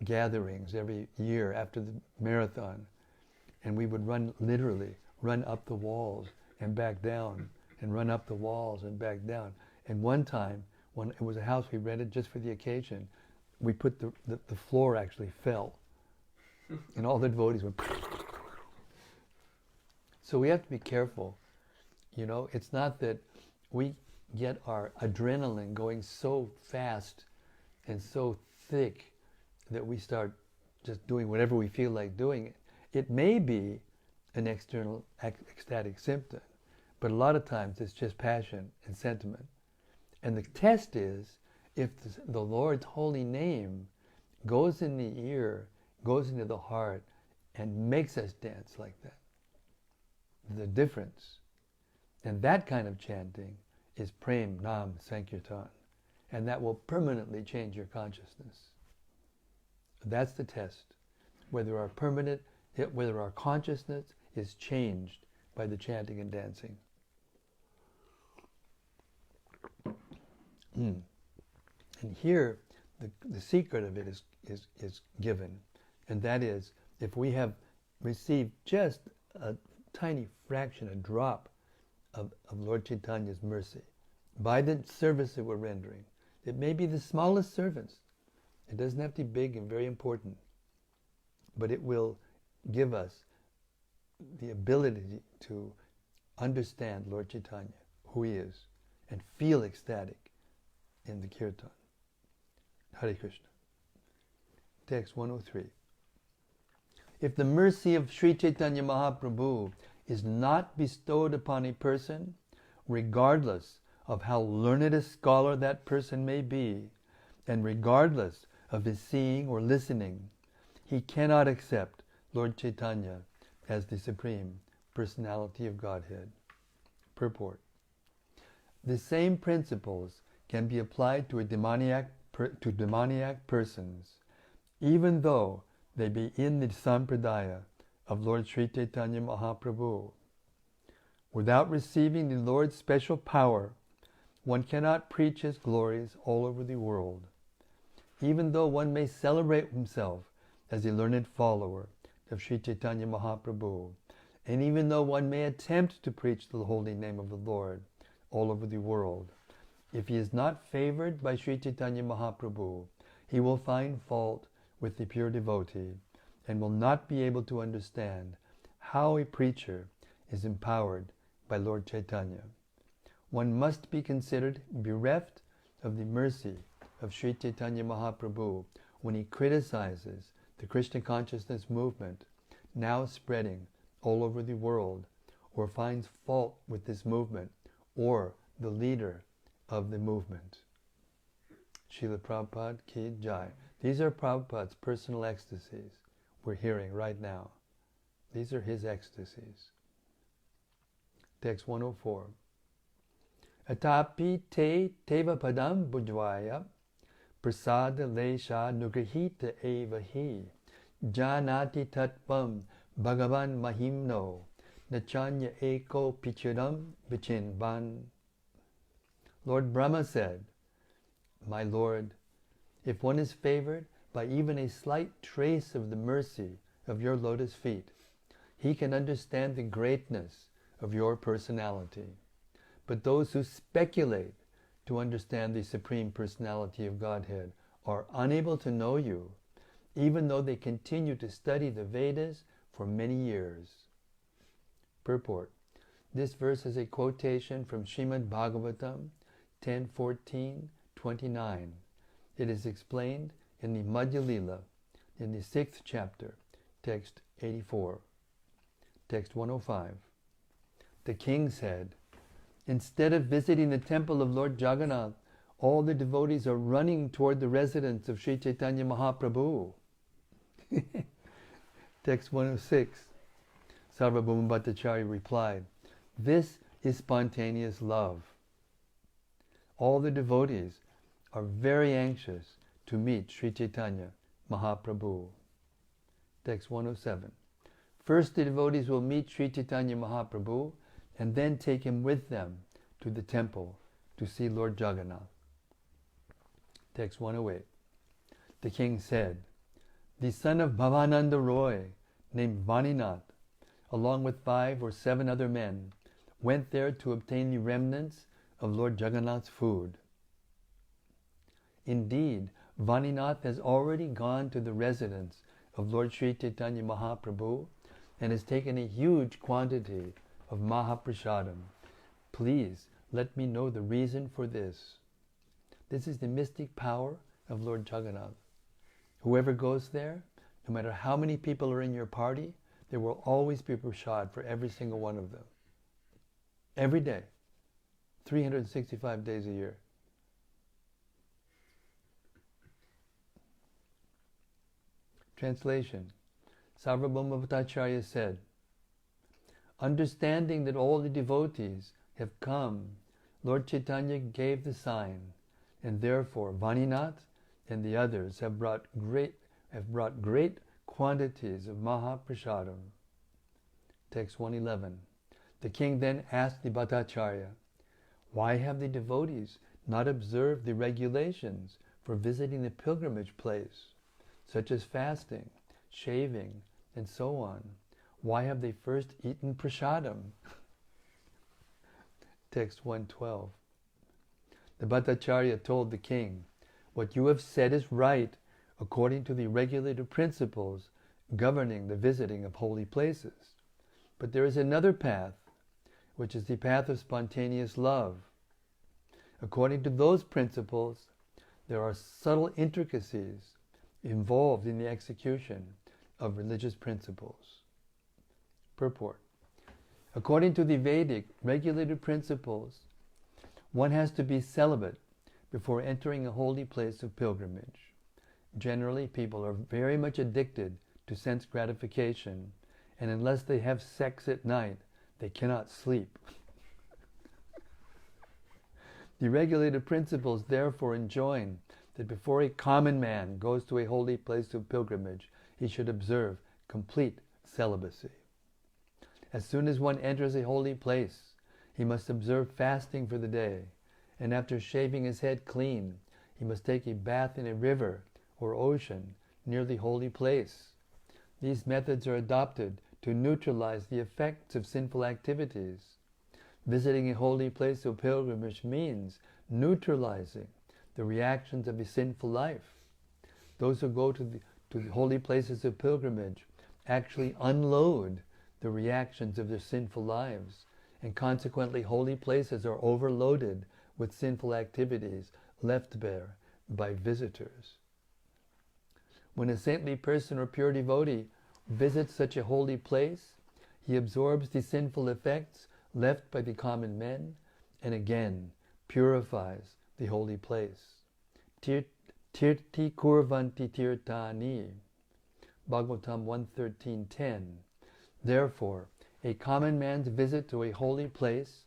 gatherings every year after the marathon, and we would literally run up the walls and back down, and run up the walls and back down. And one time, when it was a house we rented just for the occasion, we put the floor actually fell, and all the devotees went. So we have to be careful. You know, it's not that we get our adrenaline going so fast and so thick that we start just doing whatever we feel like doing. It may be an external ecstatic symptom, but a lot of times it's just passion and sentiment. And the test is if the Lord's holy name goes in the ear, goes into the heart, and makes us dance like that. The difference. And that kind of chanting is Prem Nam Sankirtan. And that will permanently change your consciousness. That's the test. Whether our consciousness is changed by the chanting and dancing. And here, the secret of it is given. And that is, if we have received just a tiny fraction, a drop of Lord Chaitanya's mercy, by the service that we're rendering, it may be the smallest service. It doesn't have to be big and very important. But it will give us the ability to understand Lord Chaitanya, who he is, and feel ecstatic in the kirtan. Hare Krishna. Text 103. If the mercy of Sri Chaitanya Mahaprabhu is not bestowed upon a person, regardless of how learned a scholar that person may be, and regardless of his seeing or listening, he cannot accept Lord Chaitanya as the Supreme Personality of Godhead. Purport. The same principles can be applied to demoniac persons, even though they be in the sampradaya of Lord Sri Chaitanya Mahaprabhu. Without receiving the Lord's special power, one cannot preach his glories all over the world. Even though one may celebrate himself as a learned follower of Sri Chaitanya Mahaprabhu, and even though one may attempt to preach the holy name of the Lord all over the world, if he is not favored by Sri Chaitanya Mahaprabhu, he will find fault with the pure devotee and will not be able to understand how a preacher is empowered by Lord Chaitanya. One must be considered bereft of the mercy of Sri Chaitanya Mahaprabhu when he criticizes the Krishna consciousness movement now spreading all over the world, or finds fault with this movement or the leader of the movement. Srila Prabhupada Ki Jai. These are Prabhupada's personal ecstasies we're hearing right now. These are his ecstasies. Text 104. Atapi te teva padam bujvaya prasada lesha nugrahita eva hi janati tatvam bhagavan mahimno nachanya eko picharam vichinvan. Lord Brahma said, "My Lord, if one is favored by even a slight trace of the mercy of your lotus feet, he can understand the greatness of your personality. But those who speculate to understand the Supreme Personality of Godhead are unable to know you, even though they continue to study the Vedas for many years." Purport. This verse is a quotation from Srimad Bhagavatam 10:14-29. It is explained in the Madhya-lila in the 6th chapter, text 84. Text 105. The king said, "Instead of visiting the temple of Lord Jagannath, all the devotees are running toward the residence of Sri Chaitanya Mahaprabhu." Text 106. Sarvabhauma Bhattacharya replied, "This is spontaneous love." All the devotees are very anxious to meet Sri Chaitanya Mahaprabhu. Text 107. First the devotees will meet Sri Chaitanya Mahaprabhu and then take him with them to the temple to see Lord Jagannath. Text 108. The king said, "The son of Bhavananda Roy, named Vaninath, along with 5 or 7 other men, went there to obtain the remnants of Lord Jagannath's food." Indeed, Vaninath has already gone to the residence of Lord Sri Chaitanya Mahaprabhu and has taken a huge quantity of Mahaprasadam. Please let me know the reason for this. This is the mystic power of Lord Jagannath. Whoever goes there, no matter how many people are in your party, there will always be prasad for every single one of them. Every day. 365 days a year. Translation. Sarvabhauma Bhattacharya said, understanding that all the devotees have come, Lord Chaitanya gave the sign, and therefore Vaninath and the others have brought great quantities of Mahaprasadam. Text 111. The king then asked the Bhattacharya, "Why have the devotees not observed the regulations for visiting the pilgrimage place, such as fasting, shaving, and so on? Why have they first eaten prasadam?" Text 112. The Bhattacharya told the king, "What you have said is right according to the regulated principles governing the visiting of holy places. But there is another path, which is the path of spontaneous love. According to those principles, there are subtle intricacies involved in the execution of religious principles. Purport. According to the Vedic regulated principles, one has to be celibate before entering a holy place of pilgrimage. Generally, people are very much addicted to sense gratification, and unless they have sex at night, they cannot sleep. The regulated principles therefore enjoin that before a common man goes to a holy place of pilgrimage, he should observe complete celibacy. As soon as one enters a holy place, he must observe fasting for the day, and after shaving his head clean, he must take a bath in a river or ocean near the holy place. These methods are adopted to neutralize the effects of sinful activities. Visiting a holy place of pilgrimage means neutralizing the reactions of a sinful life. Those who go to the holy places of pilgrimage actually unload the reactions of their sinful lives, and consequently holy places are overloaded with sinful activities left bare by visitors. When a saintly person or pure devotee visits such a holy place, he absorbs the sinful effects left by the common men, and again purifies the holy place. Tirti kurvanti tirtani, Bhagavatam 1:13-10. Therefore, a common man's visit to a holy place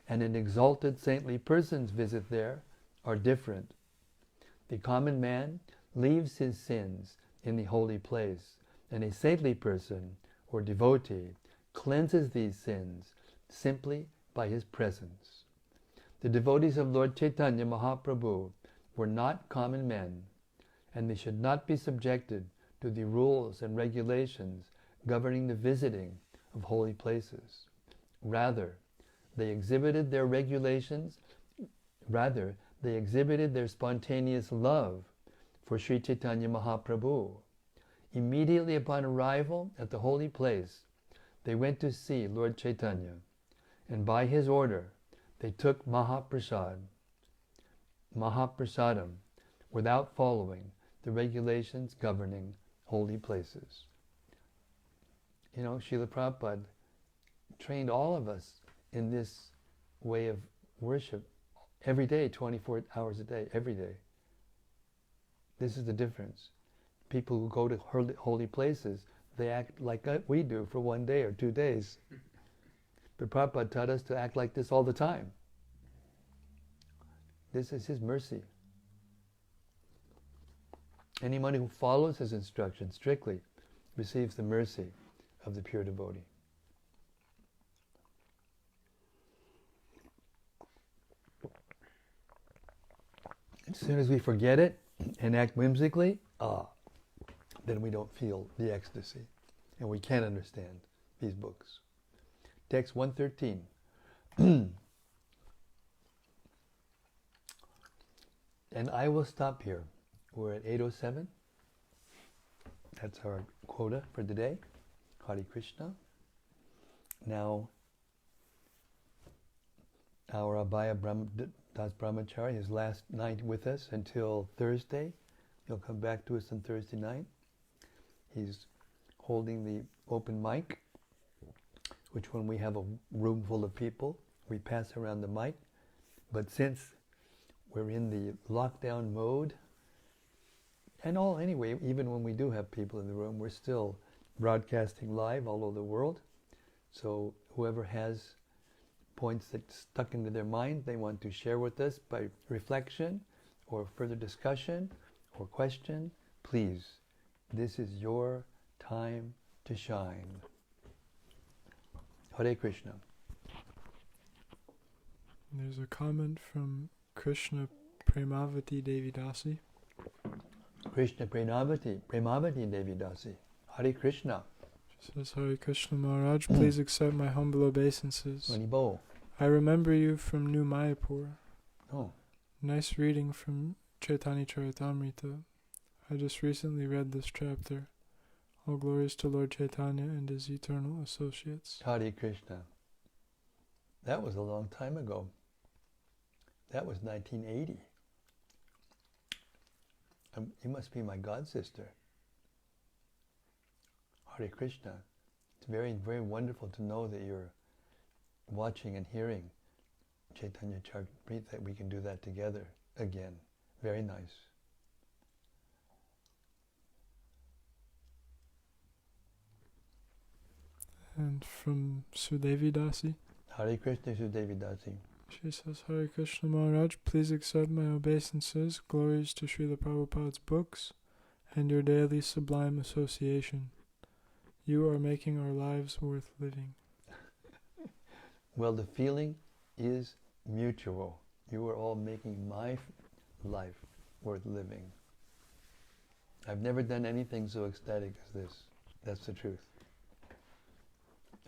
and an exalted saintly person's visit there are different. The common man leaves his sins in the holy place, and a saintly person or devotee cleanses these sins simply by his presence. The devotees of Lord Chaitanya Mahäprabhu were not common men, and they should not be subjected to the rules and regulations governing the visiting of holy places. Rather, they exhibited their spontaneous love for Sri Chaitanya Mahäprabhu. Immediately upon arrival at the holy place, they went to see Lord Chaitanya, and by his order, they took Mahaprasadam without following the regulations governing holy places. You know, Srila Prabhupada trained all of us in this way of worship every day, 24 hours a day, every day. This is the difference. People who go to holy places, they act like we do for 1 day or 2 days. But Prabhupada taught us to act like this all the time. This is his mercy. Anyone who follows his instructions strictly receives the mercy of the pure devotee. As soon as we forget it and act whimsically, then we don't feel the ecstasy, and we can't understand these books. Text 113. And I will stop here. We're at 8:07. That's our quota for today. Hare Krishna. Now, our Abhaya Das Brahmachari, his last night with us until Thursday. He'll come back to us on Thursday night. He's holding the open mic, which when we have a room full of people, we pass around the mic. But since we're in the lockdown mode, and anyway, even when we do have people in the room, we're still broadcasting live all over the world. So whoever has points that stuck into their mind they want to share with us by reflection or further discussion or question, please, this is your time to shine. Hare Krishna. There's a comment from Krishna Premavati Devidasi. Krishna Premavati Devidasi. Hare Krishna. She says, Hare Krishna Maharaj, please accept my humble obeisances. Manibo. I remember you from New Mayapur. Oh. Nice reading from Caitanya-caritämrta. I just recently read this chapter. All glories to Lord Chaitanya and his eternal associates. Hare Krishna. That was a long time ago. That was 1980. You must be my god sister. Hare Krishna. It's very, very wonderful to know that you're watching and hearing Caitanya-caritämrta, that we can do that together again. Very nice. And from Sudevi Dasi. Hare Krishna, Sudevi Dasi. She says, Hare Krishna Maharaj, please accept my obeisances, glories to Srila Prabhupada's books, and your daily sublime association. You are making our lives worth living. Well, the feeling is mutual. You are all making my life worth living. I've never done anything so ecstatic as this. That's the truth.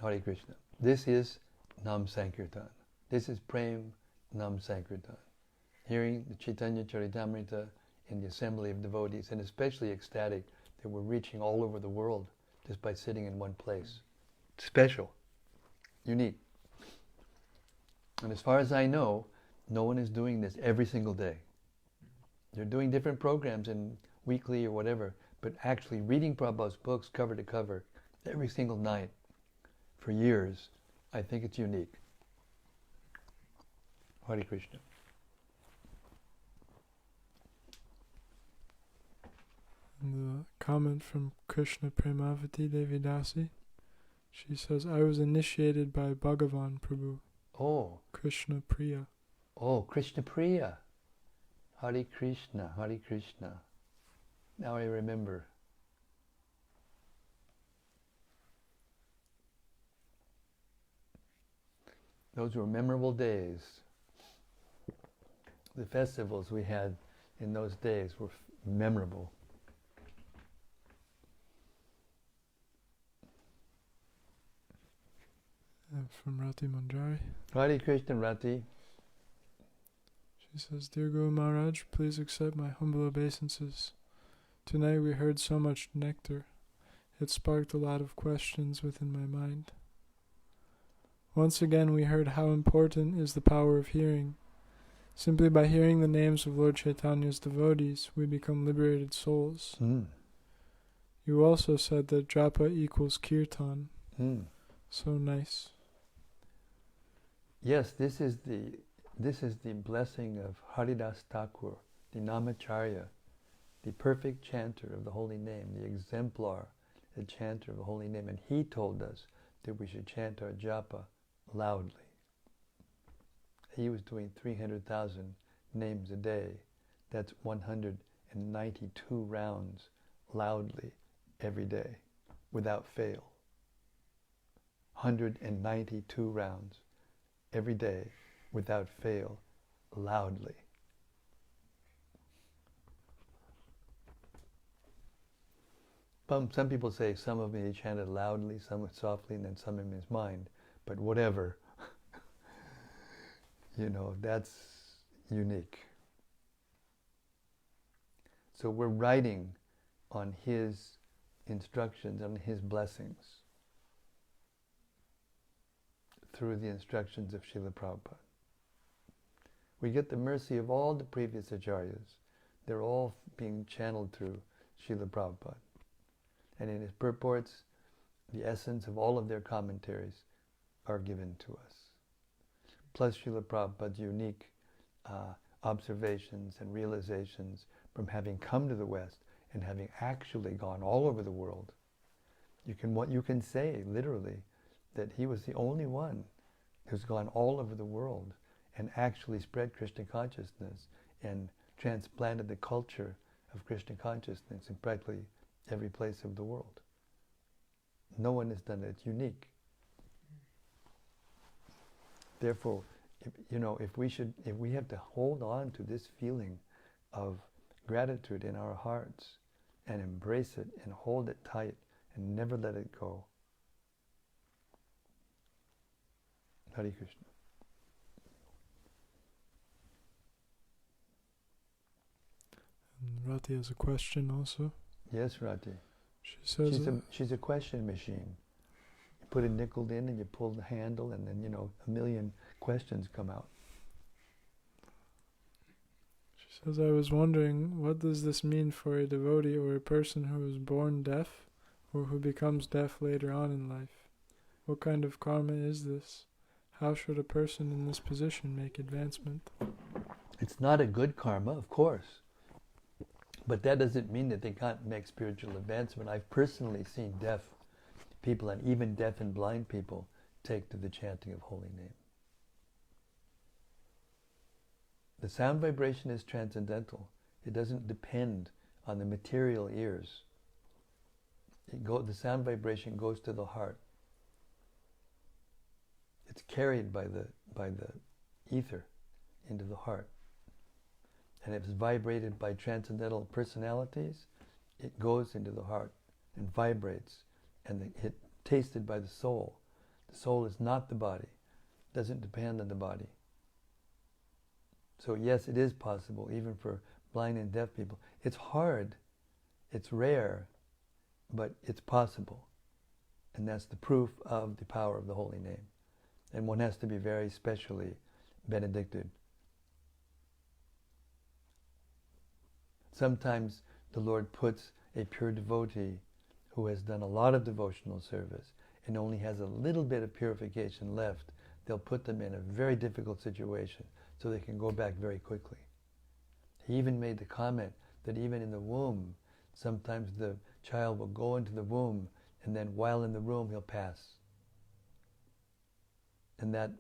Hare Krishna. This is Nam Sankirtan. This is Prem Nam Sankirtan. Hearing the Caitanya-caritämrta in the assembly of devotees, and especially ecstatic that we're reaching all over the world just by sitting in one place. Special. Unique. And as far as I know, no one is doing this every single day. They're doing different programs in weekly or whatever, but actually reading Prabhupada's books cover to cover every single night for years, I think it's unique. Hare Krishna. And the comment from Krishna Premavati Devi Dasi. She says, I was initiated by Bhagavan Prabhu. Oh. Krishna Priya. Oh, Krishna Priya. Hare Krishna, Hare Krishna. Now I remember. Those were memorable days. The festivals we had in those days were memorable. From Rati Manjari. Hare Krishna, Rati. She says, Dear Guru Maharaj, please accept my humble obeisances. Tonight we heard so much nectar. It sparked a lot of questions within my mind. Once again we heard how important is the power of hearing. Simply by hearing the names of Lord Chaitanya's devotees, we become liberated souls. You also said that japa equals kirtan. So nice. Yes, this is the blessing of Haridas Thakur, the Namacharya, the perfect chanter of the holy name, the exemplar, the chanter of the holy name. And he told us that we should chant our japa loudly. He was doing 300,000 names a day. That's 192 rounds loudly every day, without fail. 192 rounds every day, without fail, loudly. Some people say some of it he chanted loudly, some softly, and then some in his mind. But whatever, that's unique. So we're writing on his instructions, on his blessings, through the instructions of Srila Prabhupada. We get the mercy of all the previous acharyas. They're all being channeled through Srila Prabhupada. And in his purports, the essence of all of their commentaries are given to us. Plus Srila Prabhupada's unique observations and realizations from having come to the West and having actually gone all over the world. You can say, literally, that he was the only one who's gone all over the world and actually spread Krishna consciousness and transplanted the culture of Krishna consciousness in practically every place of the world. No one has done it. It's unique. Therefore, if we have to hold on to this feeling of gratitude in our hearts and embrace it and hold it tight and never let it go. Hare Krishna. And Rati has a question also. Yes, Rati. She says she's a question machine. You put a nickel in and you pull the handle and then, a million questions come out. She says, I was wondering, what does this mean for a devotee or a person who is born deaf or who becomes deaf later on in life? What kind of karma is this? How should a person in this position make advancement? It's not a good karma, of course. But that doesn't mean that they can't make spiritual advancement. I've personally seen deaf people and even deaf and blind people take to the chanting of holy name. The sound vibration is transcendental. It doesn't depend on the material ears. The sound vibration goes to the heart. It's carried by the ether into the heart. And if it's vibrated by transcendental personalities, it goes into the heart and vibrates, and it's tasted by the soul. The soul is not the body, doesn't depend on the body. So yes, it is possible, even for blind and deaf people. It's hard, it's rare, but it's possible. And that's the proof of the power of the holy name. And one has to be very specially benedicted. Sometimes the Lord puts a pure devotee who has done a lot of devotional service and only has a little bit of purification left. They'll put them in a very difficult situation so they can go back very quickly. He even made the comment that even in the womb, sometimes the child will go into the womb and then while in the womb he'll pass. And that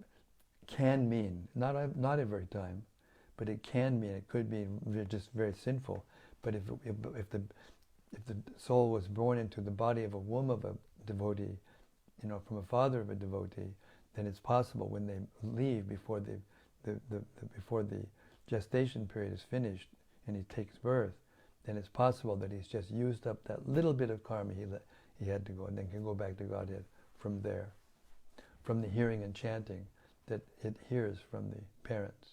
can mean, not every time, but it can mean, it could be just very sinful. But if the soul was born into the body of a womb of a devotee, from a father of a devotee, then it's possible when they leave before the gestation period is finished and he takes birth, then it's possible that he's just used up that little bit of karma he had to go, and then can go back to Godhead from there, from the hearing and chanting that it hears from the parents.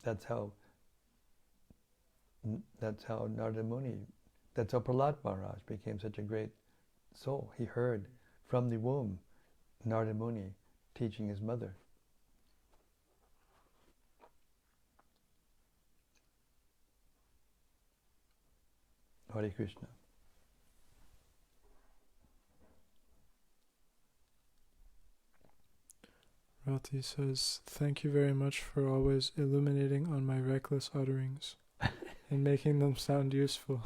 That's how Narada Muni, that's how Prahlad Maharaj became such a great soul. He heard from the womb Narada Muni teaching his mother. Hare Krishna. Rati says, thank you very much for always illuminating on my reckless utterings and making them sound useful.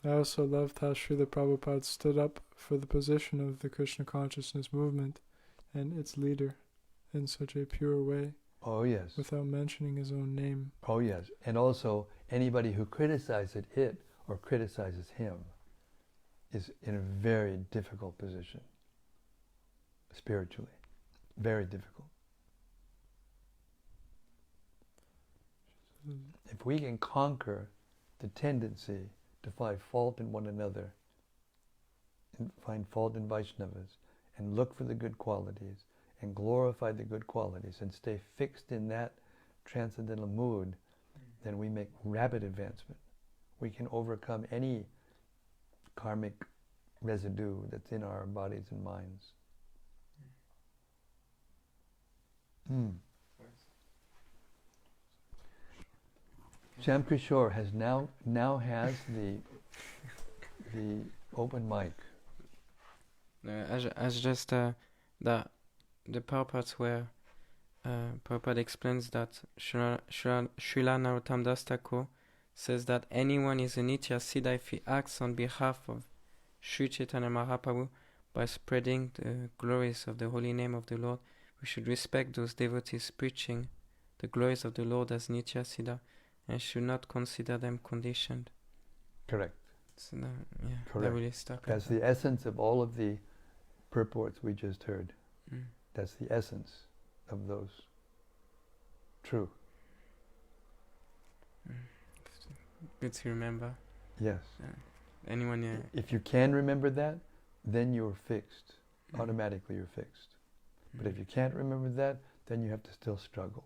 I also loved how Srila Prabhupada stood up for the position of the Krishna consciousness movement and its leader in such a pure way. Oh yes. Without mentioning his own name. Oh yes. And also anybody who criticizes it or criticizes him is in a very difficult position. Spiritually. Very difficult. If we can conquer the tendency to find fault in one another, and find fault in Vaishnavas, and look for the good qualities, and glorify the good qualities, and stay fixed in that transcendental mood, then we make rapid advancement. We can overcome any karmic residue that's in our bodies and minds. Shyam Kishore has now has the open mic. As just the purpose where Prabhupada explains that Srila Narottam Das Thakur says that anyone is a Nitya Siddha if he acts on behalf of Sri Chaitanya Mahäprabhu by spreading the glories of the holy name of the Lord. We should respect those devotees preaching the glories of the Lord as Nitya Siddha and should not consider them conditioned. Correct. So correct. That really stuck. That's the essence of all of the purports we just heard. That's the essence of those. True. Good to remember. Yes. Anyone? If you can remember that, then you're fixed. Automatically you're fixed. But if you can't remember that, then you have to still struggle.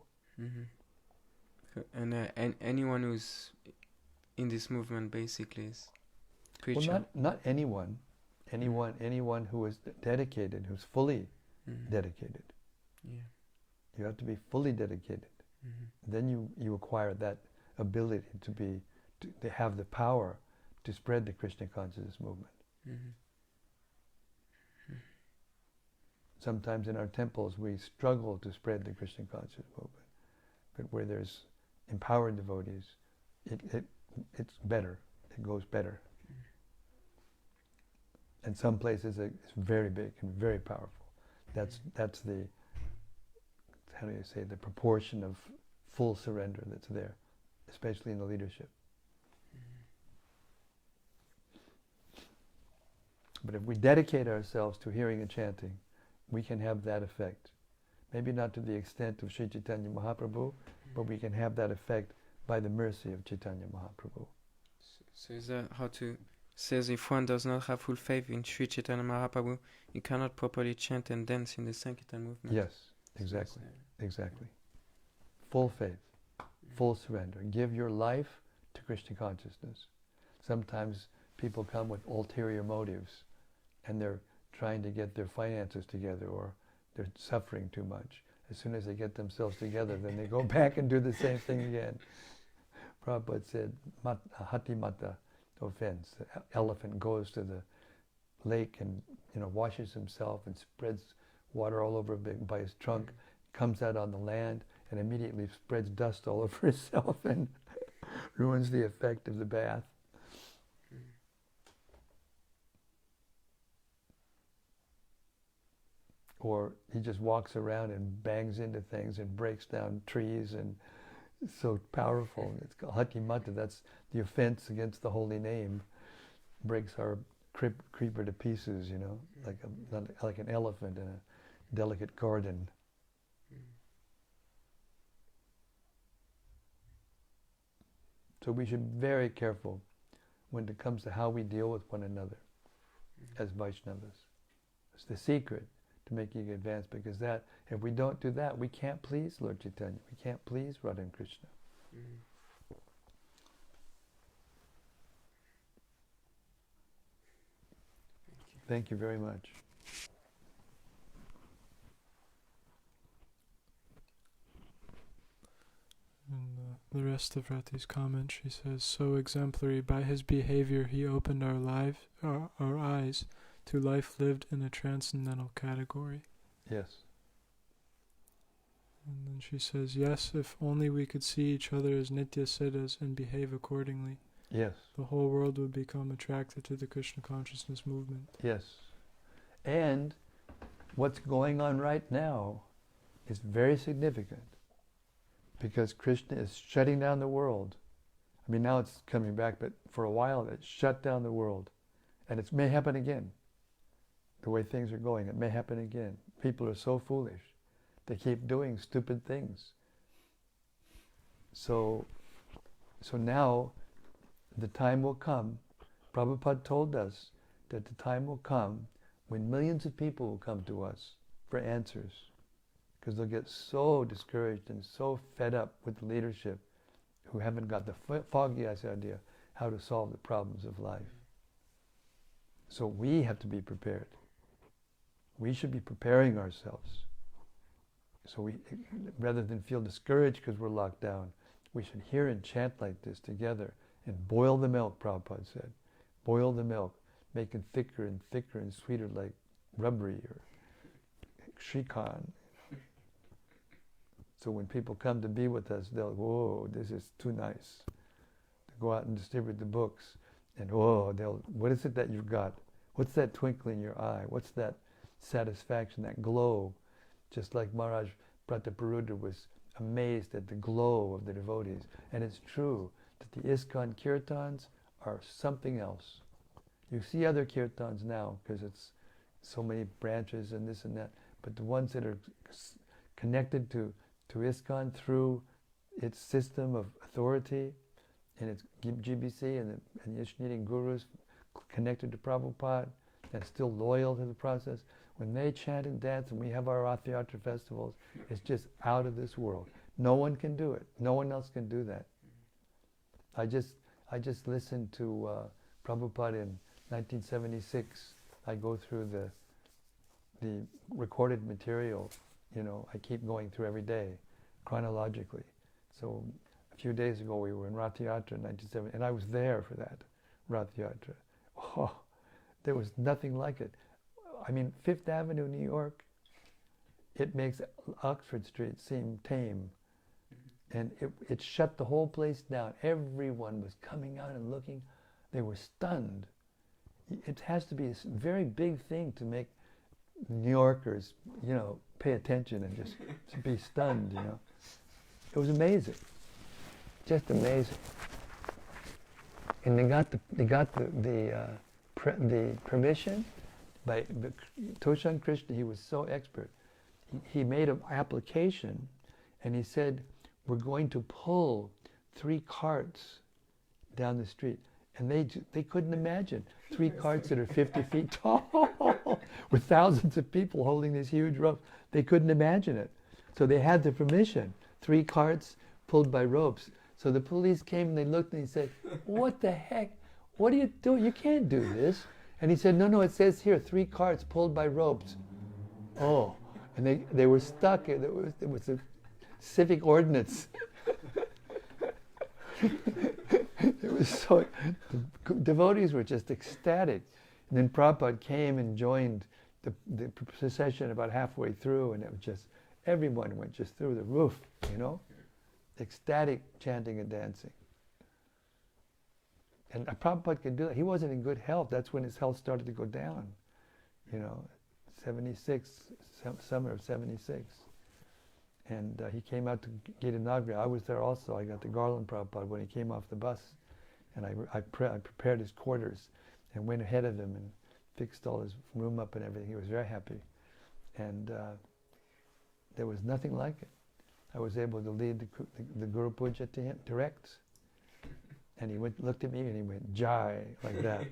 And anyone who's in this movement basically is preacher. Well, not anyone. Anyone who is dedicated, who's fully dedicated. Yeah. You have to be fully dedicated. Then you acquire that ability to have the power to spread the Krishna consciousness movement. Sometimes in our temples we struggle to spread the Krishna consciousness movement, but where there's empowered devotees, it's better. It goes better. In some places it's very big and very powerful. That's the, how do you say, the proportion of full surrender that's there, especially in the leadership. But if we dedicate ourselves to hearing and chanting, we can have that effect. Maybe not to the extent of Sri Chaitanya Mahäprabhu, but we can have that effect by the mercy of Chaitanya Mahäprabhu. So is that how to says if one does not have full faith in Sri Chaitanya Mahäprabhu, you cannot properly chant and dance in the Sankirtan movement? Yes, exactly. Exactly. Full faith, full surrender. Give your life to Krishna consciousness. Sometimes people come with ulterior motives and they're trying to get their finances together, or they're suffering too much. As soon as they get themselves together, then they go back and do the same thing again. Prabhupada said, hati mata, offense. The elephant goes to the lake and washes himself and spreads water all over by his trunk, comes out on the land and immediately spreads dust all over himself and ruins the effect of the bath. Or he just walks around and bangs into things and breaks down trees, and it's so powerful. It's called hati mata. That's the offense against the holy name. Breaks our creeper to pieces, like an elephant in a delicate garden. So we should be very careful when it comes to how we deal with one another as Vaishnavas. It's the secret to making advance, because that, if we don't do that, we can't please Lord Chaitanya. We can't please Radha and Krishna. Thank you very much. And the rest of Rati's comment, she says, so exemplary, by his behavior he opened our eyes to life lived in a transcendental category. Yes. And then she says, yes, if only we could see each other as Nitya Siddhas and behave accordingly. Yes. The whole world would become attracted to the Krishna consciousness movement. Yes. And what's going on right now is very significant, because Krishna is shutting down the world. I mean, now it's coming back, but for a while it shut down the world. And it may happen again. The way things are going, it may happen again. People are so foolish. They keep doing stupid things. So now the time will come. Prabhupada told us that the time will come when millions of people will come to us for answers, because they'll get so discouraged and so fed up with the leadership who haven't got the foggiest idea how to solve the problems of life. So we have to be prepared. We should be preparing ourselves. So we, rather than feel discouraged because we're locked down, we should hear and chant like this together and boil the milk, Prabhupada said. Boil the milk, make it thicker and sweeter, like rubbery or Shrikhan. So when people come to be with us, they'll, whoa, this is too nice. To go out and distribute the books, and what is it that you've got? What's that twinkle in your eye? What's that satisfaction, that glow? Just like Maharaj Prataparudra was amazed at the glow of the devotees. And it's true that the ISKCON kirtans are something else. You see other kirtans now because it's so many branches and this and that, but the ones that are connected to ISKCON through its system of authority and its GBC and the Ishniti gurus connected to Prabhupada and still loyal to the process, when they chant and dance and we have our Rath Yatra festivals, it's just out of this world. No one can do it. No one else can do that. I just listened to Prabhupada in 1976. I go through the recorded material. I keep going through every day, chronologically. So a few days ago we were in Rath Yatra in 1970, and I was there for that Rath Yatra. Oh, there was nothing like it. I mean, Fifth Avenue, New York, it makes Oxford Street seem tame. And it shut the whole place down. Everyone was coming out and looking. They were stunned. It has to be a very big thing to make New Yorkers, pay attention and just to be stunned, It was amazing. Just amazing. And they got the permission by Toshan Krishna. He was so expert. He made an application, and he said, we're going to pull 3 carts down the street. And they couldn't imagine 3 carts that are 50 feet tall with thousands of people holding this huge rope. They couldn't imagine it. So they had the permission, 3 carts pulled by ropes. So the police came and they looked and he said, what the heck? What are you doing? You can't do this. And he said, no, it says here, 3 carts pulled by ropes. Oh, and they were stuck. It was a civic ordinance. It was so, the devotees were just ecstatic. And then Prabhupada came and joined the procession about halfway through, and it was just, everyone went just through the roof, ecstatic chanting and dancing. And Prabhupada could do that. He wasn't in good health. That's when his health started to go down, 76, summer of 76. And he came out to get inaugurated. I was there also. I got the garland Prabhupada when he came off the bus. And I prepared his quarters and went ahead of him and fixed all his room up and everything. He was very happy. And there was nothing like it. I was able to lead the Guru Puja to him direct. And he looked at me and he went, Jai, like that,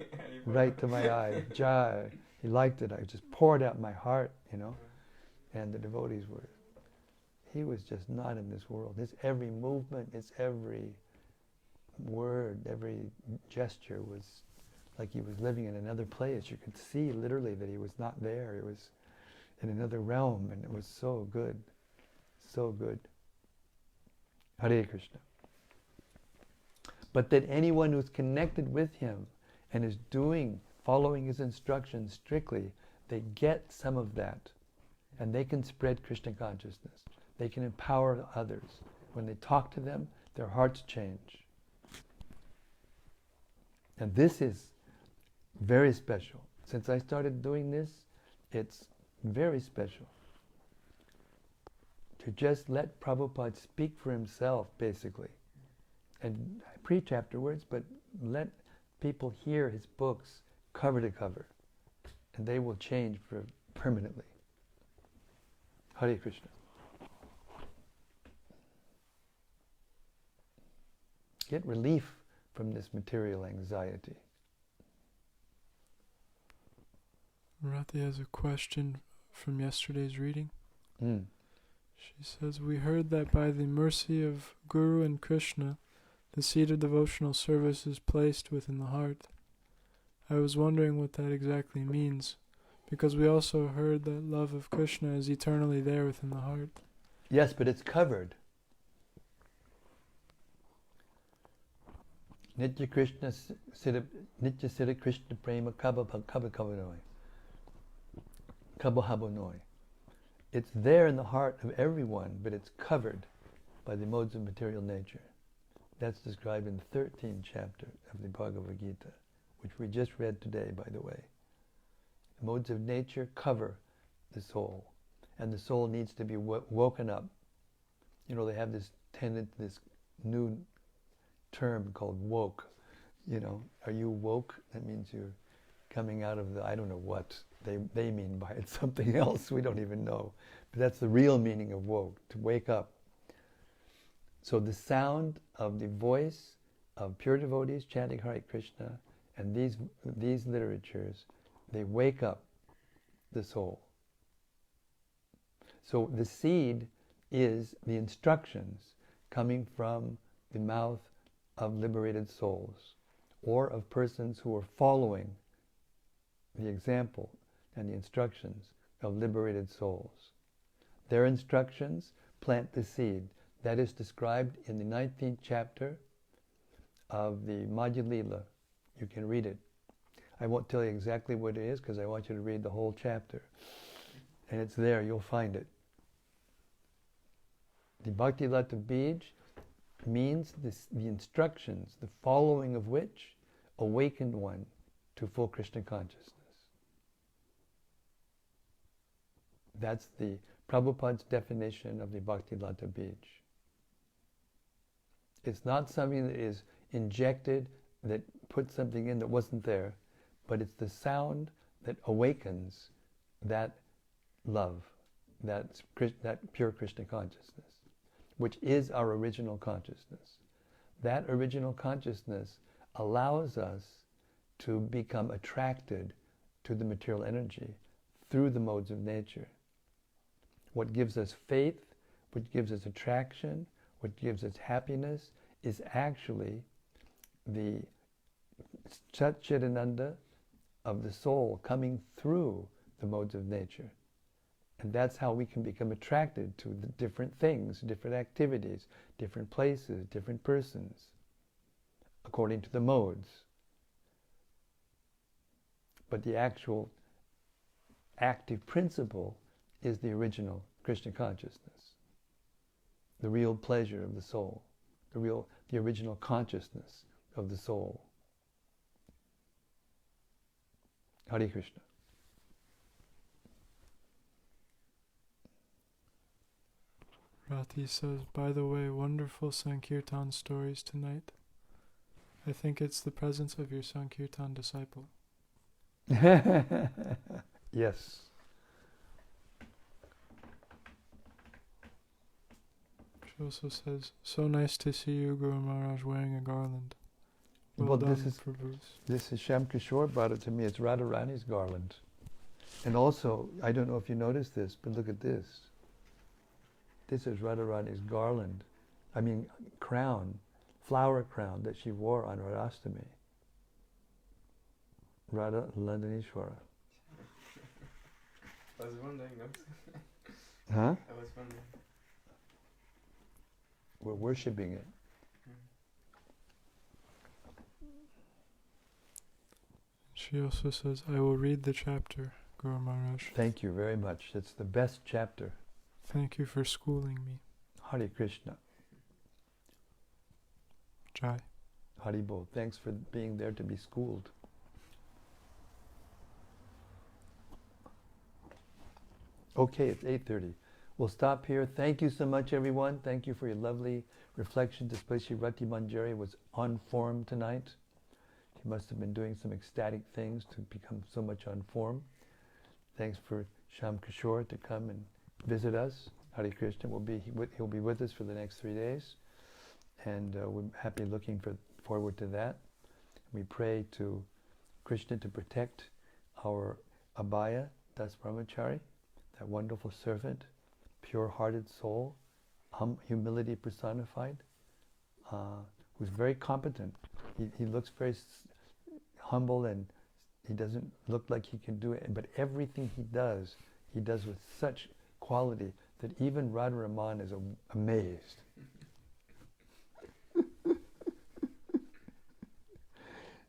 right to my eye, Jai. He liked it. I just poured out my heart, And the devotees were, he was just not in this world. His every movement, his every word, every gesture was like he was living in another place. You could see literally that he was not there. It was in another realm, and it was so good. So good. Hare Krishna. But that anyone who's connected with him and is following his instructions strictly, they get some of that. And they can spread Krishna consciousness. They can empower others. When they talk to them, their hearts change. And this is very special. Since I started doing this, it's very special. To just let Prabhupada speak for himself, basically. And preach afterwards, but let people hear his books cover to cover. And they will change permanently. Hare Krishna. Get relief from this material anxiety. Rati has a question from yesterday's reading. She says, we heard that by the mercy of Guru and Krishna, the seed of devotional service is placed within the heart. I was wondering what that exactly means, because we also heard that love of Krishna is eternally there within the heart. Yes, but it's covered. Nitya Siddha Krishna Prema Kabhahabhanoi. It's there in the heart of everyone, but it's covered by the modes of material nature. That's described in the 13th chapter of the Bhagavad Gita, which we just read today, by the way. The modes of nature cover the soul, and the soul needs to be woken up. They have this new term called woke. Are you woke? That means you're coming out of I don't know what they mean by it, something else we don't even know. But that's the real meaning of woke, to wake up. So the sound of the voice of pure devotees chanting Hare Krishna and these literatures, they wake up the soul. So the seed is the instructions coming from the mouth of liberated souls, or of persons who are following the example and the instructions of liberated souls. Their instructions plant the seed. That is described in the 19th chapter of the Madhya-lila. You can read it. I won't tell you exactly what it is because I want you to read the whole chapter. And it's there, you'll find it. The Bhakti-lata Bij means the instructions, the following of which awakened one to full Krishna consciousness. That's the Prabhupada's definition of the Bhakti-lata Bij. It's not something that is injected, that puts something in that wasn't there, but it's the sound that awakens that love, that pure Krishna consciousness, which is our original consciousness. That original consciousness allows us to become attracted to the material energy through the modes of nature. What gives us faith, what gives us attraction, what gives us happiness is actually the Satchidananda of the soul coming through the modes of nature. And that's how we can become attracted to the different things, different activities, different places, different persons, according to the modes. But the actual active principle is the original Krishna consciousness, the real pleasure of the soul, the original consciousness of the soul. Hare Krishna. Rati says, by the way, wonderful Sankirtan stories tonight. I think it's the presence of your Sankirtan disciple. Yes. She also says, so nice to see you, Guru Maharaj, wearing a garland. Well, Done, this is Prabhus. Shyam Kishore brought it to me. It's Radharani's garland. And also, I don't know if you noticed this, but look at this. This is Radharani's garland. Crown, flower crown that she wore on Radhastami. Radha Landanishwara. I was wondering. Huh? I was wondering. We're worshipping it. She also says, I will read the chapter, Guru Maharaj. Thank you very much. It's the best chapter. Thank you for schooling me. Hare Krishna. Jai. Haribol. Thanks for being there to be schooled. Okay, it's 8:30. We'll stop here. Thank you so much, everyone. Thank you for your lovely reflections, especially Rati Manjari was on form tonight. He must have been doing some ecstatic things to become so much on form. Thanks for Shyam Kishore to come and visit us. Hare Krishna. He'll be with us for the next 3 days. And we're happy looking forward to that. We pray to Krishna to protect our Abhaya, Das Brahmachari, that wonderful servant, pure-hearted soul, humility personified, who's very competent. He looks very humble and he doesn't look like he can do it, but everything he does with such quality that even Radharaman is amazed.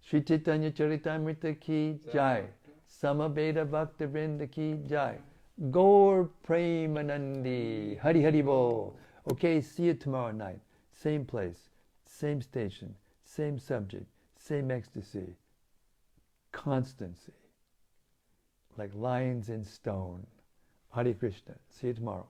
Shri Caitanya-caritämrta ki jai. Sama Beda-bhakta-vrinda ki jai. Gaur Premanandi. Hari Hari Bo. Okay, see you tomorrow night. Same place, same station, same subject, same ecstasy. Constancy. Like lines in stone. Hare Krishna. See you tomorrow.